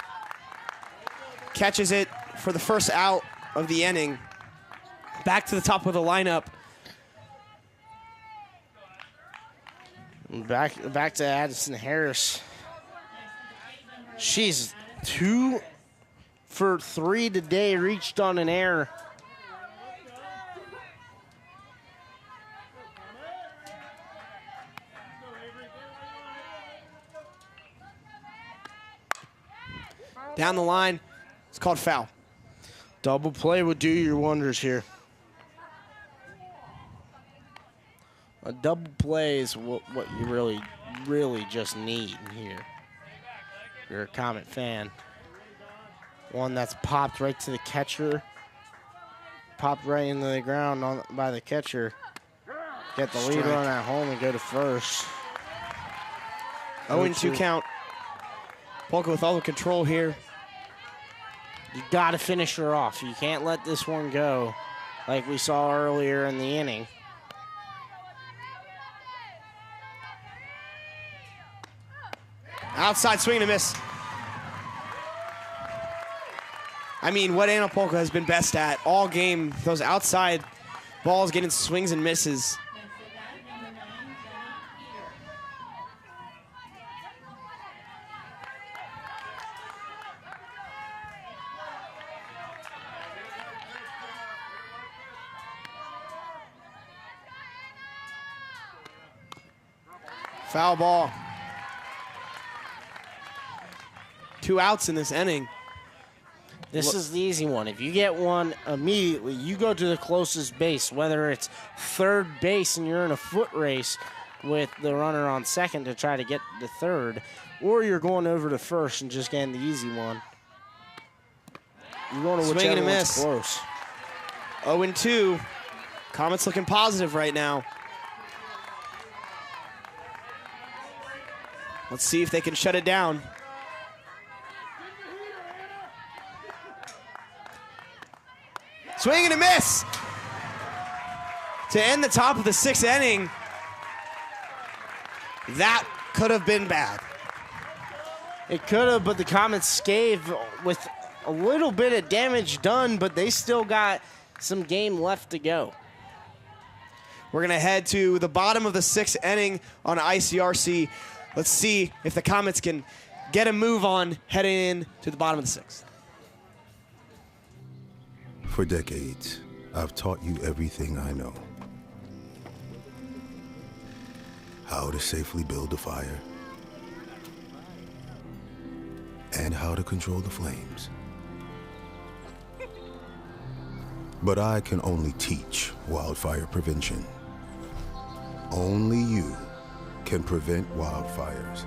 catches it for the first out of the inning. Back to the top of the lineup. Back to Addison Harris. She's 2 for 3 today, reached on an error. Down the line, it's called foul. Double play would do your wonders here. A double play is what you really just need here. You're a Comet fan. One that's popped right to the catcher. Popped right into the ground by the catcher. Get the lead run at home and go to first. 0-2 count. Polka with all the control here. You got to finish her off. You can't let this one go like we saw earlier in the inning. Outside swing and a miss. I mean, what Anna Polka has been best at all game, those outside balls getting swings and misses. Foul ball. 2 outs in this inning. This is the easy one. If you get one immediately, you go to the closest base, whether it's third base and you're in a foot race with the runner on second to try to get to third, or you're going over to first and just getting the easy one. You're going to whichever one's close. 0-2. Comets looking positive right now. Let's see if they can shut it down. Swing and a miss to end the top of the 6th inning. That could have been bad. It could have, but the Comets gave with a little bit of damage done, but they still got some game left to go. We're going to head to the bottom of the 6th inning on ICRC. Let's see if the Comets can get a move on heading in to the bottom of the 6th. For decades, I've taught you everything I know. How to safely build a fire, and how to control the flames. But I can only teach wildfire prevention. Only you can prevent wildfires.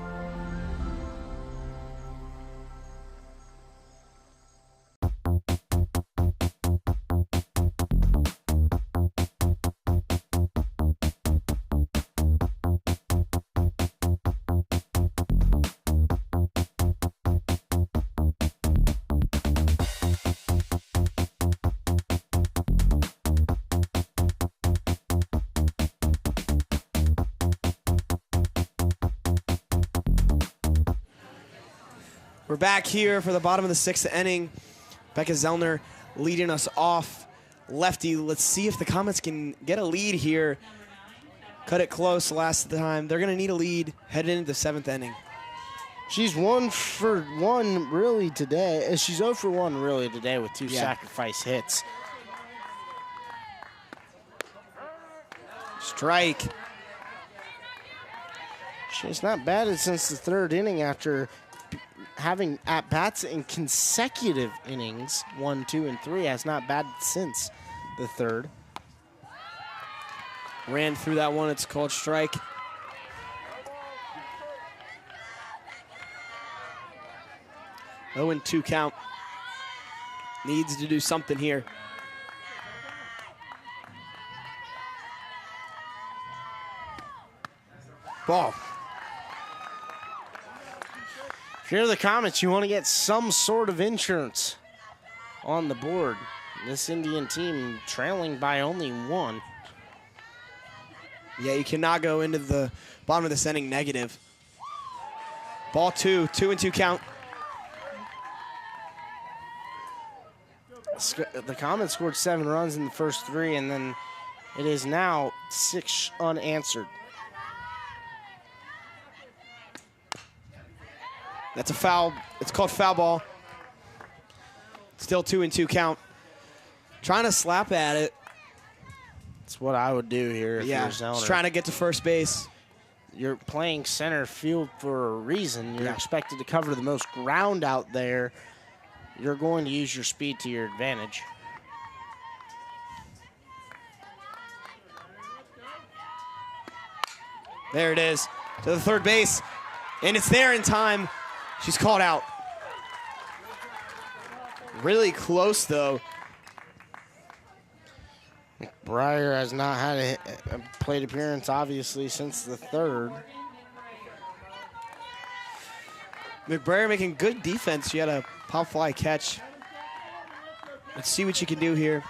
We're back here for the bottom of the 6th inning. Becca Zellner leading us off. Lefty, let's see if the Comets can get a lead here. Cut it close last time. They're going to need a lead heading into the 7th inning. She's 1 for 1 really today. She's 0 for 1 really today with 2 sacrifice hits. Strike. She's not batted since the 3rd inning after having at-bats in consecutive innings, 1, 2, and 3, has not batted since the 3rd. Ran through that one. It's called strike. Oh, and 2 count. Needs to do something here. Ball. If you're the Comets, you want to get some sort of insurance on the board. This Indian team trailing by only 1. Yeah, you cannot go into the bottom of this inning negative. Ball 2, 2-2 count. The Comets scored 7 runs in the first 3, and then it is now 6 unanswered. That's a foul. It's called foul ball. Still 2-2 count. Trying to slap at it. That's what I would do here if you're Zellner. Just trying to get to first base. You're playing center field for a reason. You're expected to cover the most ground out there. You're going to use your speed to your advantage. There it is. To the third base. And it's there in time. She's called out. Really close, though. McBriar has not had a plate appearance, obviously, since the 3rd. McBriar making good defense. She had a pop fly catch. Let's see what she can do here.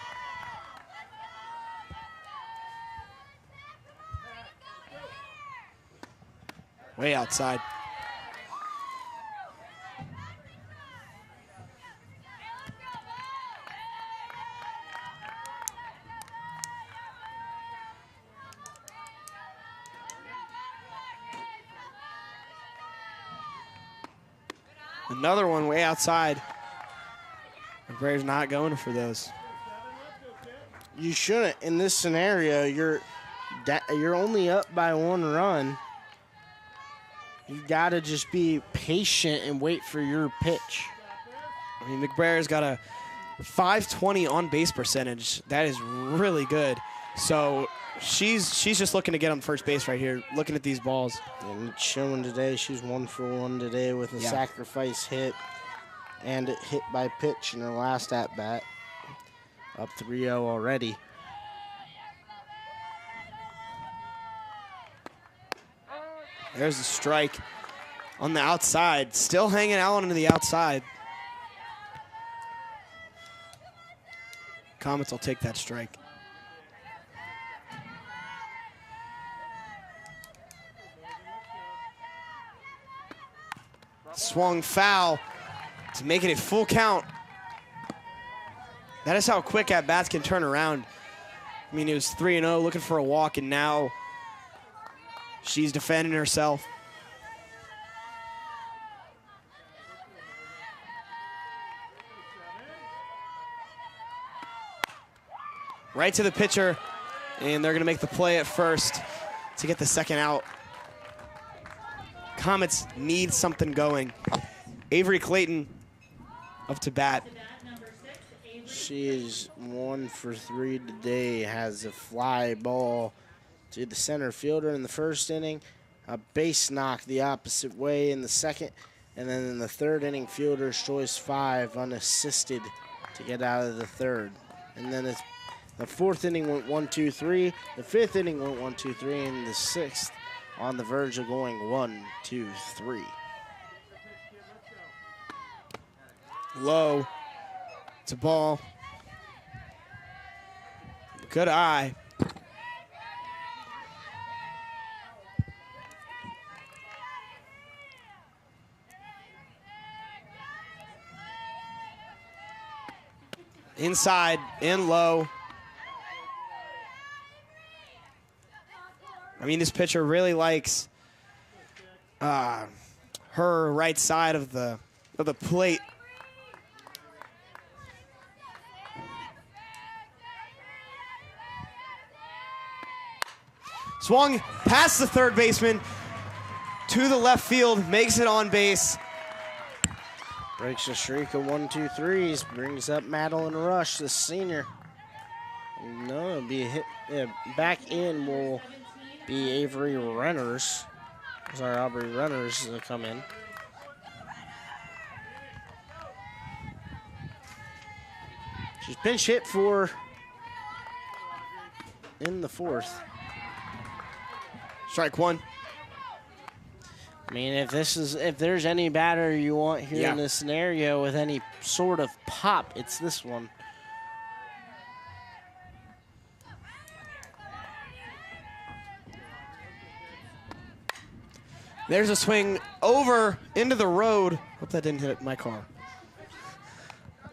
Way outside. Another one way outside. McBriar's not going for those. You shouldn't. In this scenario, you're only up by 1 run. You got to just be patient and wait for your pitch. I mean, McBriar's got a .520 on base percentage. That is really good. So she's just looking to get on first base right here, looking at these balls. And it's showing today she's 1 for 1 today with a sacrifice hit and a hit by pitch in her last at-bat. Up 3-0 already. There's a strike on the outside. Still hanging out on the outside. Comets will take that strike. Swung foul to make it a full count That is how quick at-bats can turn around. I mean, it was 3-0 looking for a walk, and now she's defending herself. Right to the pitcher, and they're going to make the play at first to get the second out. Comets need something going. Avery Clayton up to bat. She is 1 for 3 today, has a fly ball to the center fielder in the first inning, a base knock the opposite way in the second, and then in the third inning, fielder's choice 5 unassisted to get out of the third. And then it's the fourth inning went 1-2-3, the fifth inning went 1-2-3, and the sixth on the verge of going 1-2-3. Low. It's a ball. Good eye. Inside and low. I mean, this pitcher really likes her right side of the plate. Swung past the third baseman to the left field, makes it on base. Breaks a streak of 1-2-3s, brings up Madeline Rush, the senior. No, it'll be a hit. Back in will be Avery Renners. Sorry, Aubrey Renners will come in. She's pinch hit for in the fourth. Strike one. I mean, if there's any batter you want here in this scenario with any sort of pop, it's this one. There's a swing over into the road. Hope that didn't hit my car.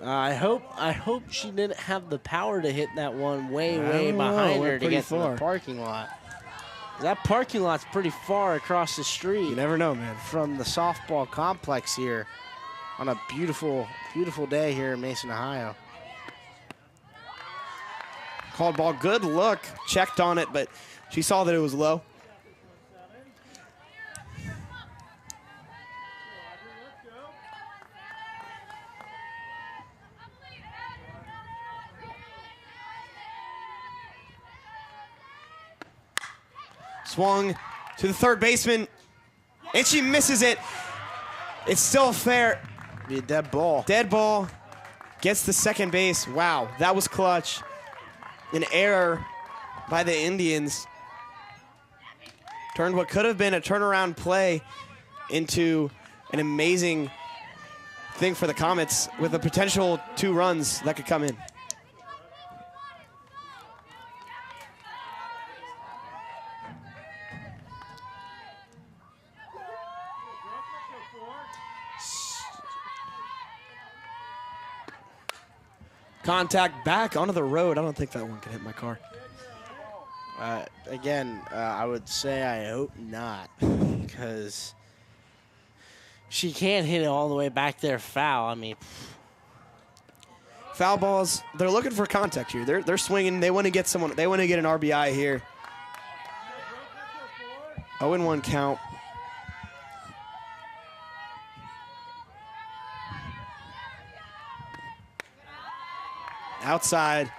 I hope she didn't have the power to hit that one way behind her to get to the parking lot. That parking lot's pretty far across the street. You never know, man. From the softball complex here on a beautiful, beautiful day here in Mason, Ohio. Called ball, good look. Checked on it, but she saw that it was low. Swung to the third baseman, and she misses it. It's still fair. Be a dead ball. Dead ball. Gets the second base. Wow, that was clutch. An error by the Indians. Turned what could have been a turnaround play into an amazing thing for the Comets with a potential 2 runs that could come in. Contact back onto the road. I don't think that one can hit my car. Again, I would say I hope not, because she can't hit it all the way back there foul. I mean, foul balls. They're looking for contact here. They're swinging. They want to get someone. They want to get an RBI here. 0-1 count. Outside.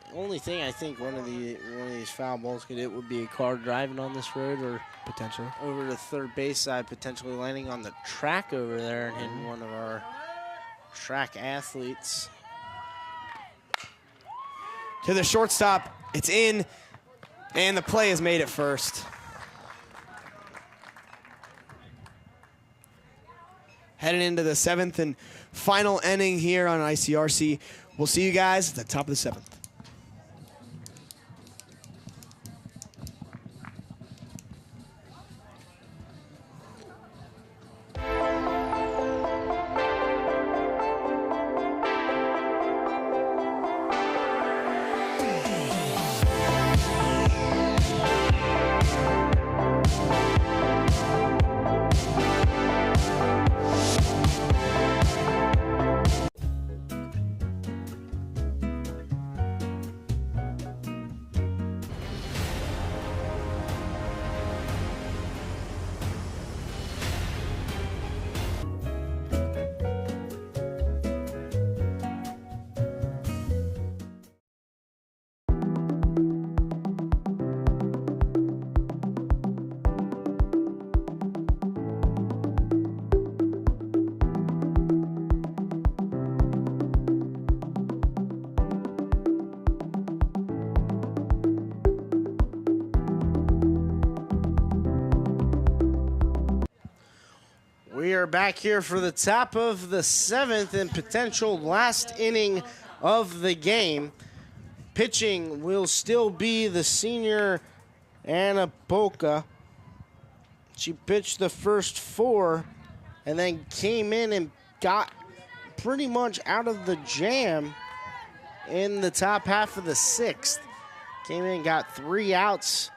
The only thing I think one of these foul balls could hit would be a car driving on this road, or potentially over the third base side, potentially landing on the track over there and hitting one of our track athletes. To the shortstop, it's in, and the play is made at first. Heading into the 7th and final inning here on ICRC. We'll see you guys at the top of the 7th. are back here for the top of the 7th and potential last inning of the game. Pitching will still be the senior Anna Polka. She pitched the first 4 and then came in and got pretty much out of the jam in the top half of the 6th. Came in and got 3 outs.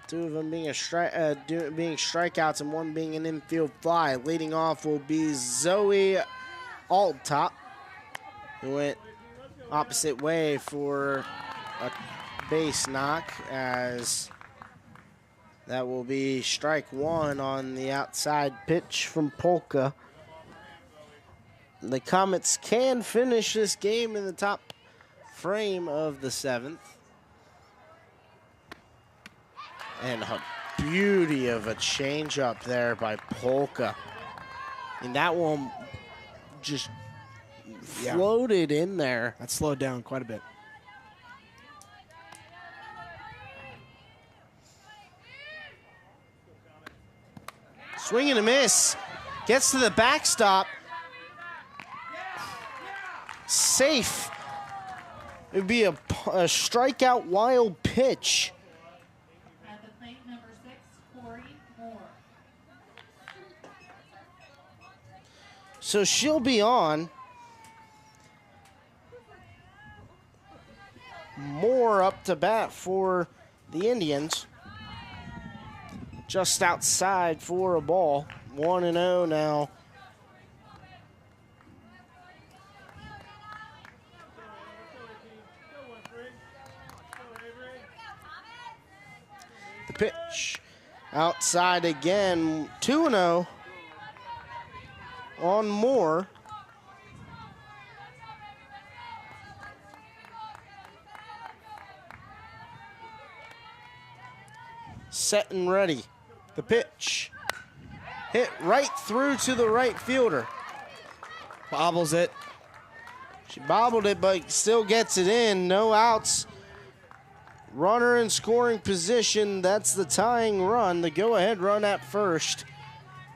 2 of them being being strikeouts and 1 being an infield fly. Leading off will be Zoe Altop, who went opposite way for a base knock, as that will be strike 1 on the outside pitch from Polka. The Comets can finish this game in the top frame of the 7th. And a beauty of a changeup there by Polka. And that one just floated in there. That slowed down quite a bit. Swing and a miss. Gets to the backstop. Safe. It would be a strikeout wild pitch. At the plate, number 6, Corey Moore. So she'll be on. Moore up to bat for the Indians. Just outside for a ball. 1-0 now. The pitch outside again. 2-0 on Moore. Set and ready. The pitch. Hit right through to the right fielder. Bobbles it. She bobbled it, but still gets it in. No outs. Runner in scoring position. That's the tying run. The go-ahead run at first.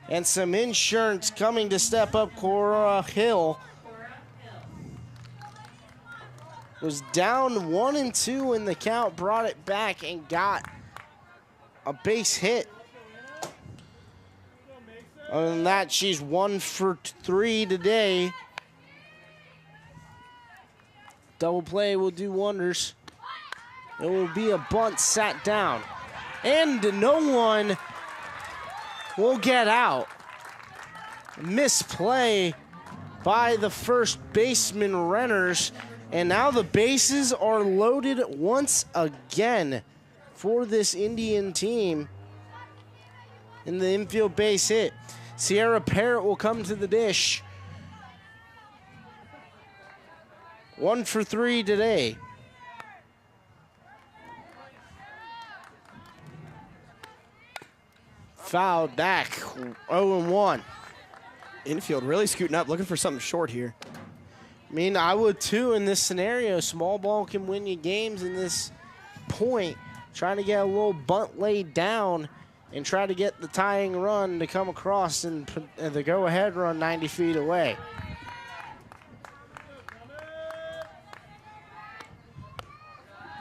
And some insurance coming to step up. Cora Hill was down 1-2 in the count. Brought it back and got a base hit. Other than that, she's 1 for 3 today. Double play will do wonders. It will be a bunt sat down. And no one will get out. Misplay by the first baseman Renners. And now the bases are loaded once again for this Indian team in the infield base hit. Sierra Parrott will come to the dish. 1 for 3 today. Fouled back, 0-1. Infield really scooting up, looking for something short here. I mean, I would too in this scenario. Small ball can win you games in this point. Trying to get a little bunt laid down and try to get the tying run to come across and put the go-ahead run 90 feet away.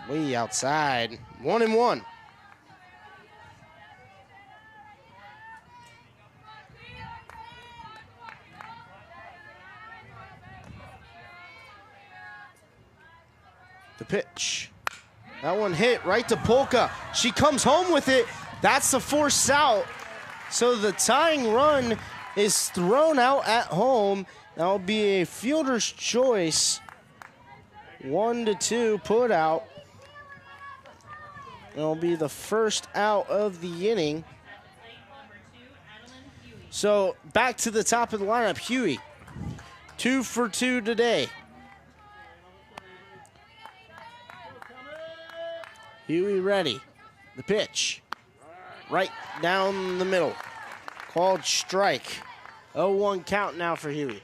Way outside, 1-1. The pitch. That one hit right to Polka. She comes home with it. That's the forced out. So the tying run is thrown out at home. That'll be a fielder's choice. 1-2 put out. It'll be the first out of the inning. So back to the top of the lineup, Huey. 2 for 2 today. Huey ready. The pitch. Right down the middle. Called strike. 0-1 count now for Huey.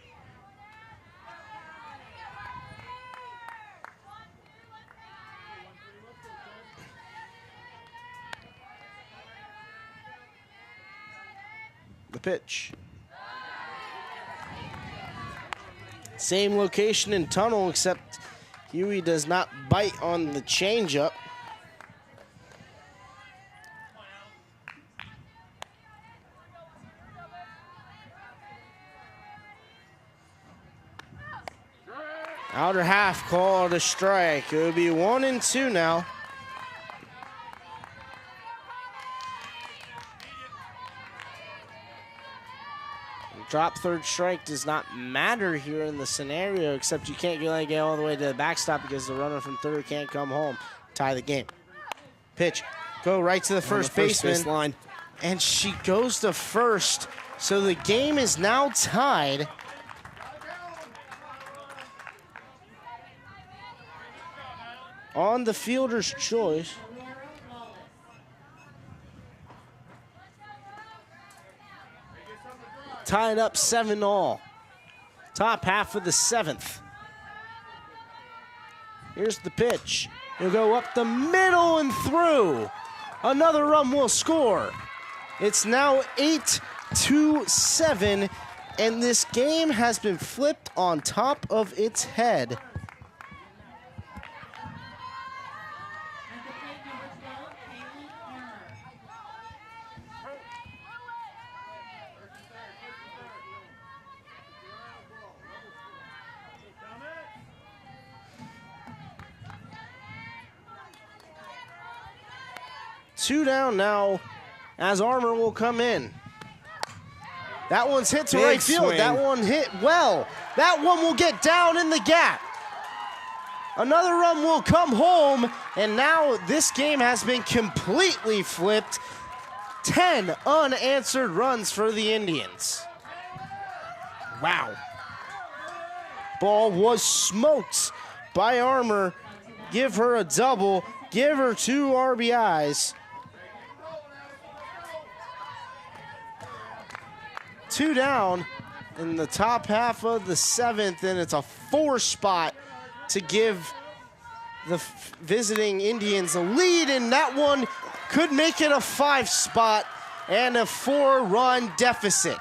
the pitch. Same location in tunnel, except Huey does not bite on the changeup. Outer half called a strike. It would be 1-2 now. Drop third strike does not matter here in the scenario, except you can't get all the way to the backstop because the runner from third can't come home. Tie the game. Pitch. Go right to the first baseman. Line. And she goes to first. So the game is now tied. On the fielder's choice. Tied up 7-all. Top half of the 7th. Here's the pitch. He'll go up the middle and through. Another run will score. It's now 8-7, and this game has been flipped on top of its head. Two down now as Armour will come in. That one's hit to right field. Swing. That one hit well. That one will get down in the gap. Another run will come home, and now this game has been completely flipped. 10 unanswered runs for the Indians. Wow. Ball was smoked by Armour. Give her a double. Give her 2 RBIs. 2 down in the top half of the 7th, and it's a 4 spot to give the visiting Indians a lead, and that one could make it a 5 spot and a 4-run deficit.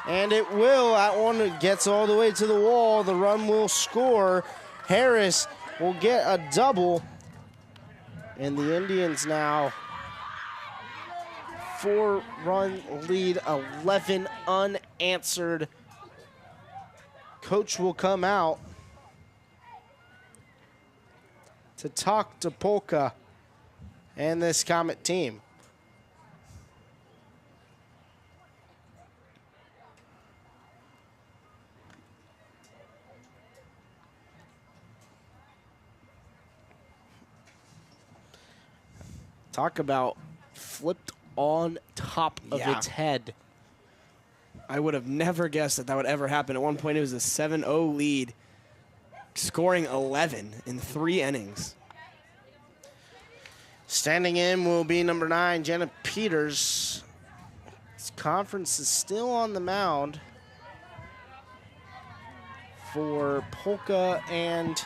And it will. That one gets all the way to the wall. The run will score. Harris will get a double, and the Indians now 4-run lead, 11 unanswered. Coach will come out to talk to Polka and this Comet team. Talk about flipped on top of its head. I would have never guessed that that would ever happen. At one point, it was a 7-0 lead, scoring 11 in 3 innings. Standing in will be number 9, Jenna Peters. This conference is still on the mound for Polka and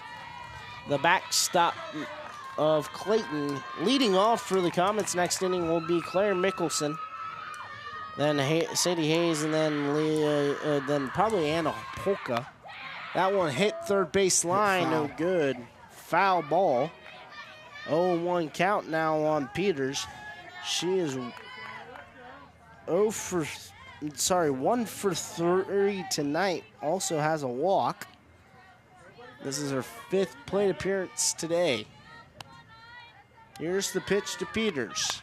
the backstop of Clayton. Leading off for the Comets next inning will be Claire Mickelson, then Sadie Hayes, and then probably Anna Polka. That one hit third base line, no good. Foul ball. 0-1 count now on Peters. She is 1 for 3 tonight. Also has a walk. This is her 5th plate appearance today. Here's the pitch to Peters.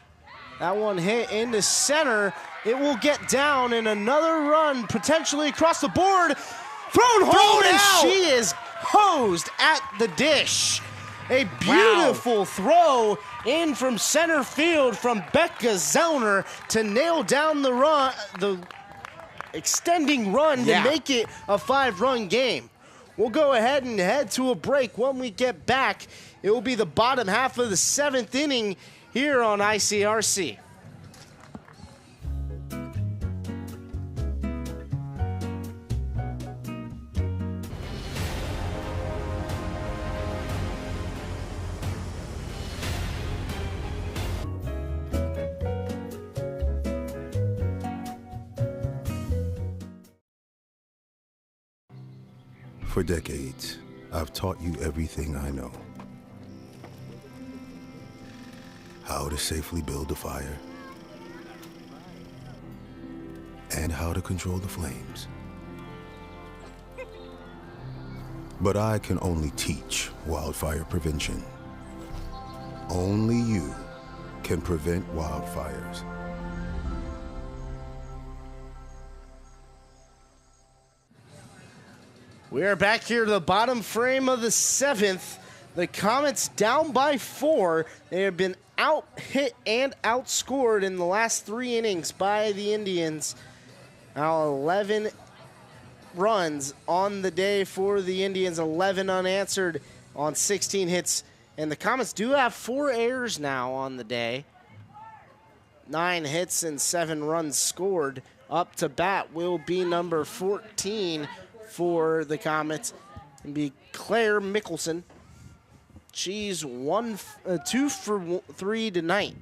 That one hit into center. It will get down, and another run potentially across the board. Thrown home, and she is hosed at the dish. A beautiful throw in from center field from Becca Zellner to nail down the run, the extending run to make it a 5-run game. We'll go ahead and head to a break. When we get back, it will be the bottom half of the 7th inning here on ICRC. For decades, I've taught you everything I know. How to safely build a fire, and how to control the flames. But I can only teach wildfire prevention. Only you can prevent wildfires. We are back here to the bottom frame of the 7th. The Comets down by 4. They have been out-hit and outscored in the last 3 innings by the Indians. Now 11 runs on the day for the Indians, 11 unanswered on 16 hits. And the Comets do have 4 errors now on the day. 9 hits and 7 runs scored. Up to bat will be number 14 for the Comets, and be Claire Mickelson. She's 2 for 3 tonight.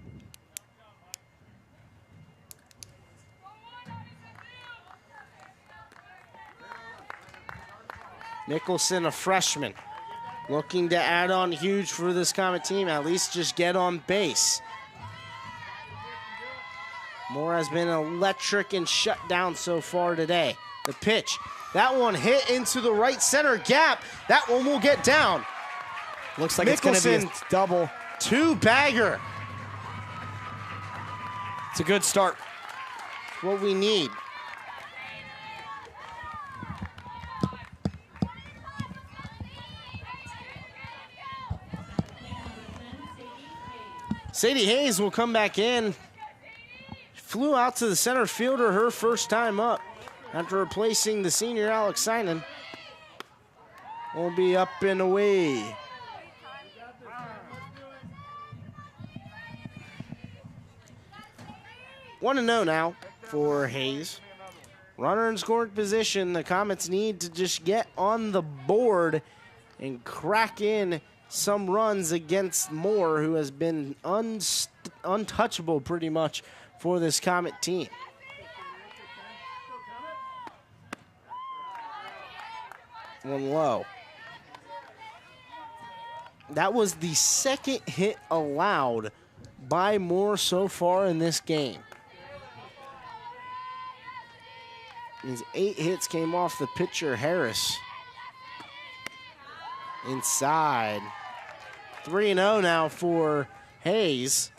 Mickelson, a freshman, looking to add on huge for this Comet team, at least just get on base. Moore has been electric and shut down so far today. The pitch, that one hit into the right center gap. That one will get down. Looks like it's going to be a double. 2-bagger. It's a good start. What we need. Sadie Hayes will come back in. Flew out to the center fielder her first time up after replacing the senior Alex Synan. Will be up and away. One to know now for Hayes. Runner in scoring position. The Comets need to just get on the board and crack in some runs against Moore, who has been untouchable pretty much for this Comet team. One low. That was the second hit allowed by Moore so far in this game. His 8 hits came off the pitcher, Harris. Inside. 3-0 now for Hayes.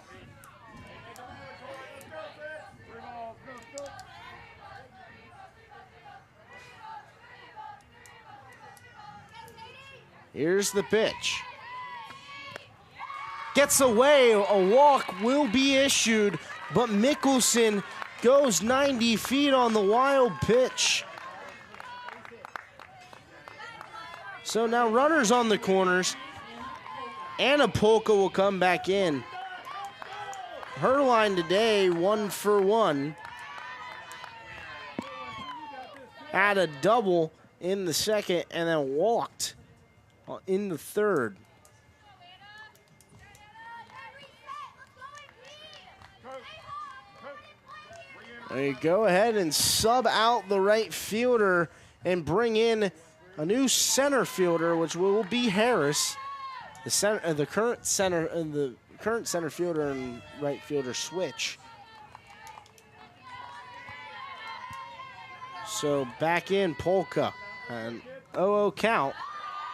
Here's the pitch. Gets away, a walk will be issued, but Mickelson goes 90 feet on the wild pitch. So now runners on the corners. Anna Polka will come back in. Her line today, 1 for 1. Had a double in the second and then walked in the third. They go ahead and sub out the right fielder and bring in a new center fielder, which will be Harris. The current center fielder and right fielder switch. So back in Polka, an 0-0 count.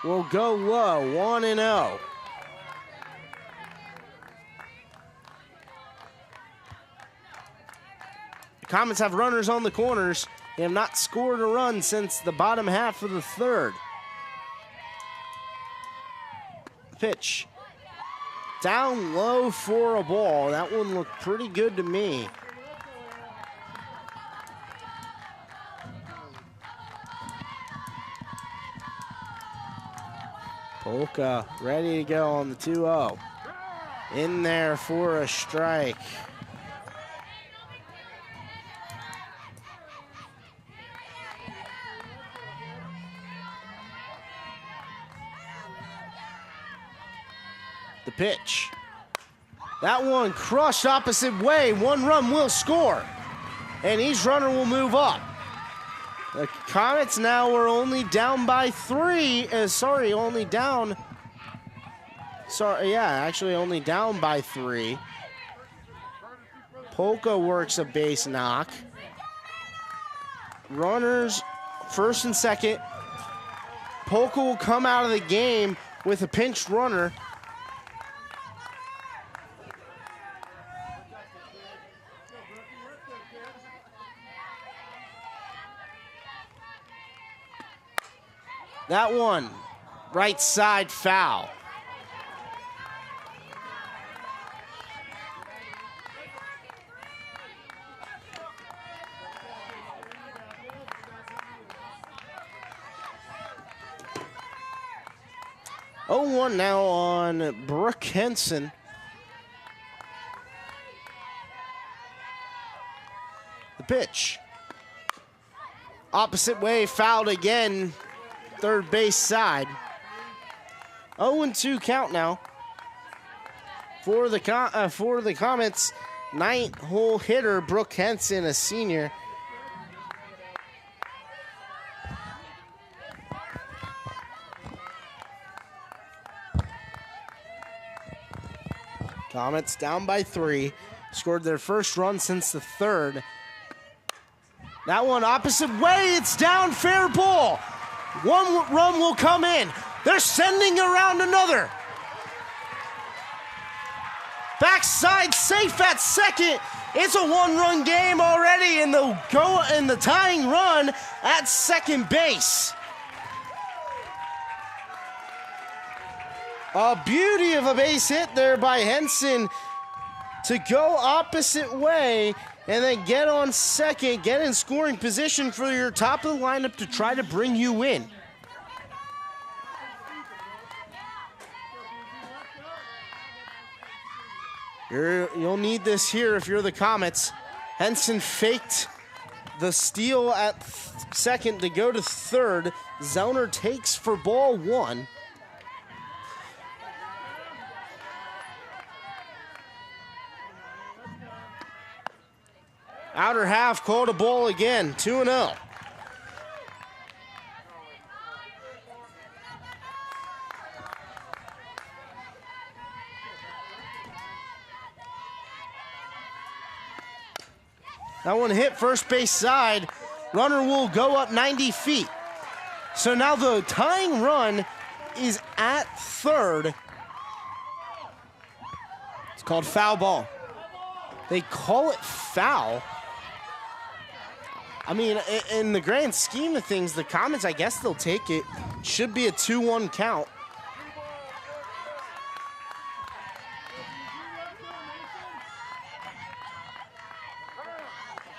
Will go low, 1-0. The Comets have runners on the corners. They have not scored a run since the bottom half of the third. Pitch. Down low for a ball. That one looked pretty good to me. Polka ready to go on the 2-0. In there for a strike. The pitch. That one crushed opposite way. 1 run will score. And each runner will move up. The Comets now are only down by 3. Only down. Only down by 3. Polka works a base knock. Runners first and second. Polka will come out of the game with a pinched runner. That one, right side foul. Oh, 1 now on Brooke Henson. The pitch. Opposite way, fouled again. Third base side. 0-2 count now for the Comets. 9-hole hitter Brooke Henson, a senior. Comets down by 3. Scored their first run since the third. That one opposite way. It's down, fair ball. One run will come in. They're sending around another. Backside safe at second. It's a 1-run game already in the tying run at second base. A beauty of a base hit there by Henson to go opposite way and then get on second, get in scoring position for your top of the lineup to try to bring you in. You'll need this here if you're the Comets. Henson faked the steal at second to go to third. Zellner takes for ball 1. Outer half called a ball again, 2-0. That one hit first base side. Runner will go up 90 feet. So now the tying run is at third. It's called foul ball. They call it foul. I mean, in the grand scheme of things, the Comets, I guess they'll take it. Should be a 2-1 count.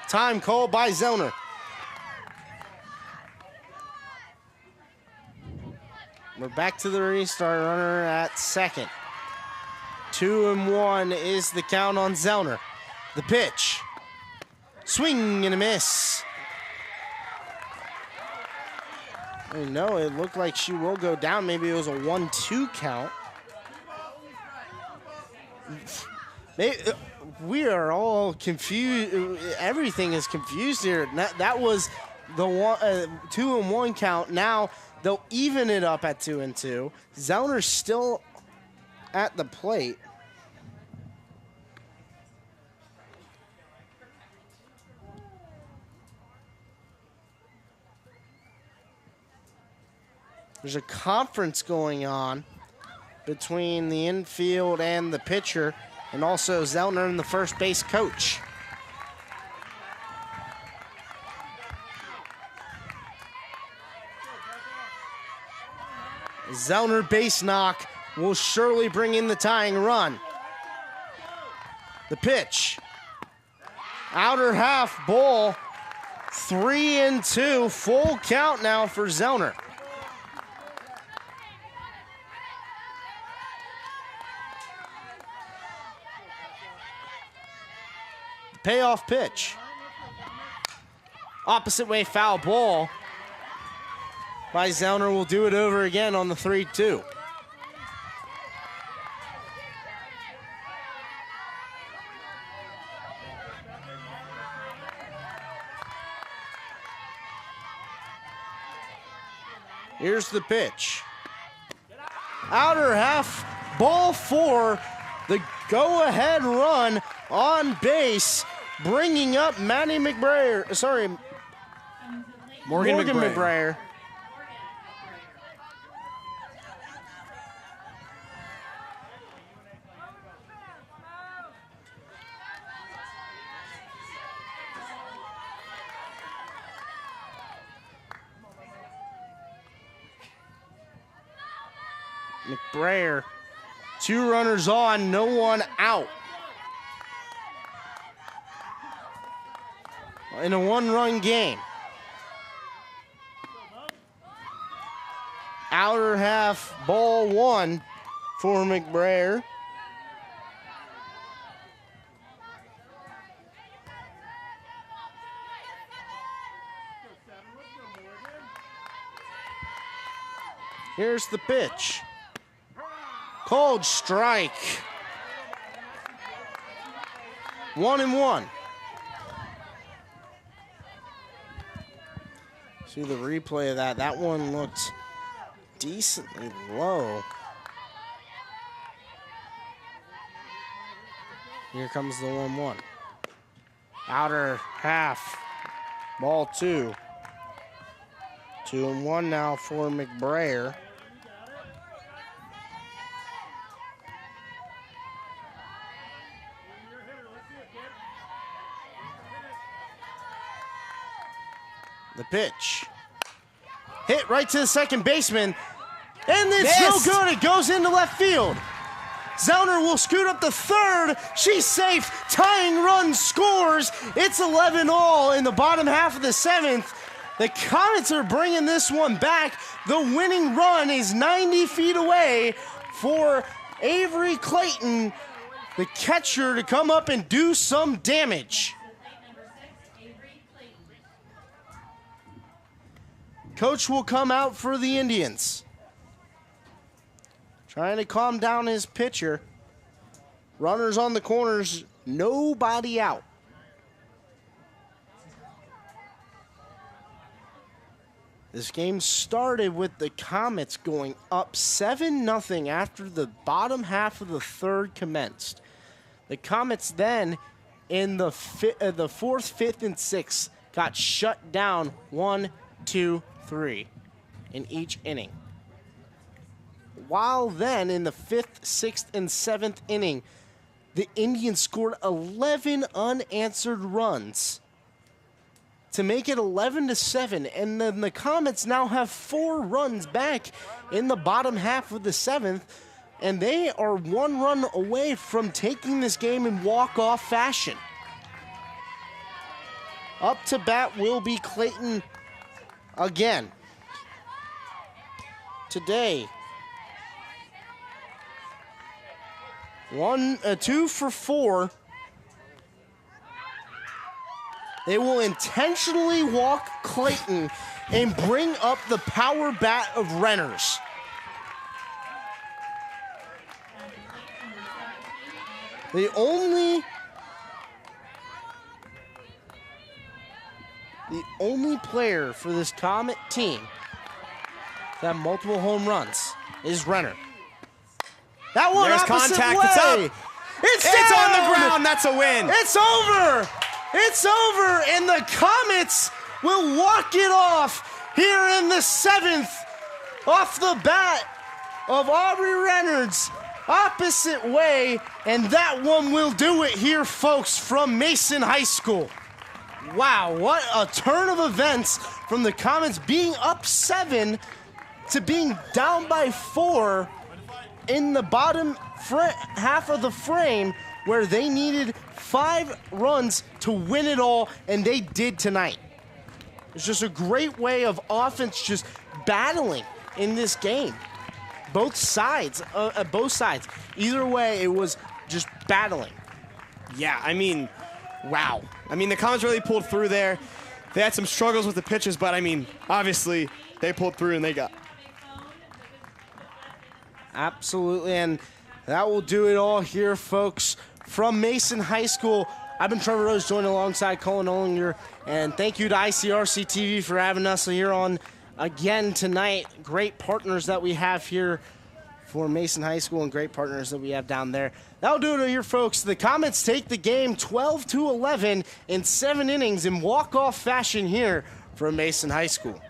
Time called by Zellner. We're back to the restart. Runner at second. 2-1 is the count on Zellner. The pitch. Swing and a miss. No, it looked like she will go down. Maybe it was a 1-2 count. We are all confused. Everything is confused here. That was the 2-1 count. Now they'll even it up at 2-2. Zellner's still at the plate. There's a conference going on between the infield and the pitcher, and also Zellner and the first base coach. Zellner base knock will surely bring in the tying run. The pitch. Outer half ball. 3-2. Full count now for Zellner. Payoff pitch. Opposite way foul ball by Zellner. Will do it over again on the 3-2. Here's the pitch. Outer half, ball 4. The go-ahead run on base, bringing up Matty McBrayer. Sorry, Morgan McBrayer. McBrayer, 2 runners on, no one out. In a 1-run game. Outer half, ball 1 for McBrayer. Here's the pitch. Cold strike. 1-1. See the replay of that. That one looked decently low. Here comes the 1-1. Outer half. Ball 2. 2-1 now for McBrayer. The pitch. Hit right to the second baseman. And it's no good. It goes into left field. Zellner will scoot up to third. She's safe. Tying run scores. It's 11-all in the bottom half of the 7th. The Comets are bringing this one back. The winning run is 90 feet away for Avery Clayton, the catcher, to come up and do some damage. Coach will come out for the Indians. Trying to calm down his pitcher. Runners on the corners, nobody out. This game started with the Comets going up 7-0 after the bottom half of the 3rd commenced. The Comets then, in the 4th, 5th, and 6th, got shut down 1, 2, 3 in each inning. While then, in the 5th, 6th, and 7th inning, the Indians scored 11 unanswered runs to make it 11-7, and then the Comets now have 4 runs back in the bottom half of the 7th, and they are 1 run away from taking this game in walk-off fashion. Up to bat will be Clayton again. Today, 2 for 4. They will intentionally walk Clayton and bring up the power bat of Renners. The only player for this Comet team to have multiple home runs is Renner. That one There's opposite contact. way. It's up. It's on the ground. That's a win. It's over. It's over, and the Comets will walk it off here in the 7th off the bat of Aubrey Reynolds, opposite way, and that one will do it here, folks, from Mason High School. Wow, what a turn of events from the Comets being up 7 to being down by 4 in the bottom half of the frame, where they needed 5 runs to win it all, and they did tonight. It's just a great way of offense just battling in this game. Both sides. Either way, it was just battling. Yeah, I mean, wow. I mean, the Comets really pulled through there. They had some struggles with the pitches, but I mean, obviously, they pulled through and they got. Absolutely, and that will do it all here, folks, from Mason High School. I've been Trevor Rose, joined alongside Colin Ollinger, and thank you to ICRC-TV for having us here on again tonight. Great partners that we have here for Mason High School and great partners that we have down there. That'll do it here, folks. The Comets take the game 12-11 in 7 innings in walk-off fashion here for Mason High School.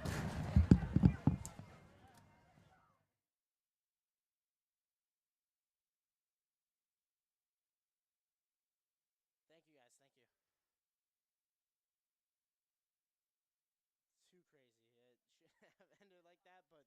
Thank you, guys. Thank you. Too crazy. It should have ended like that, but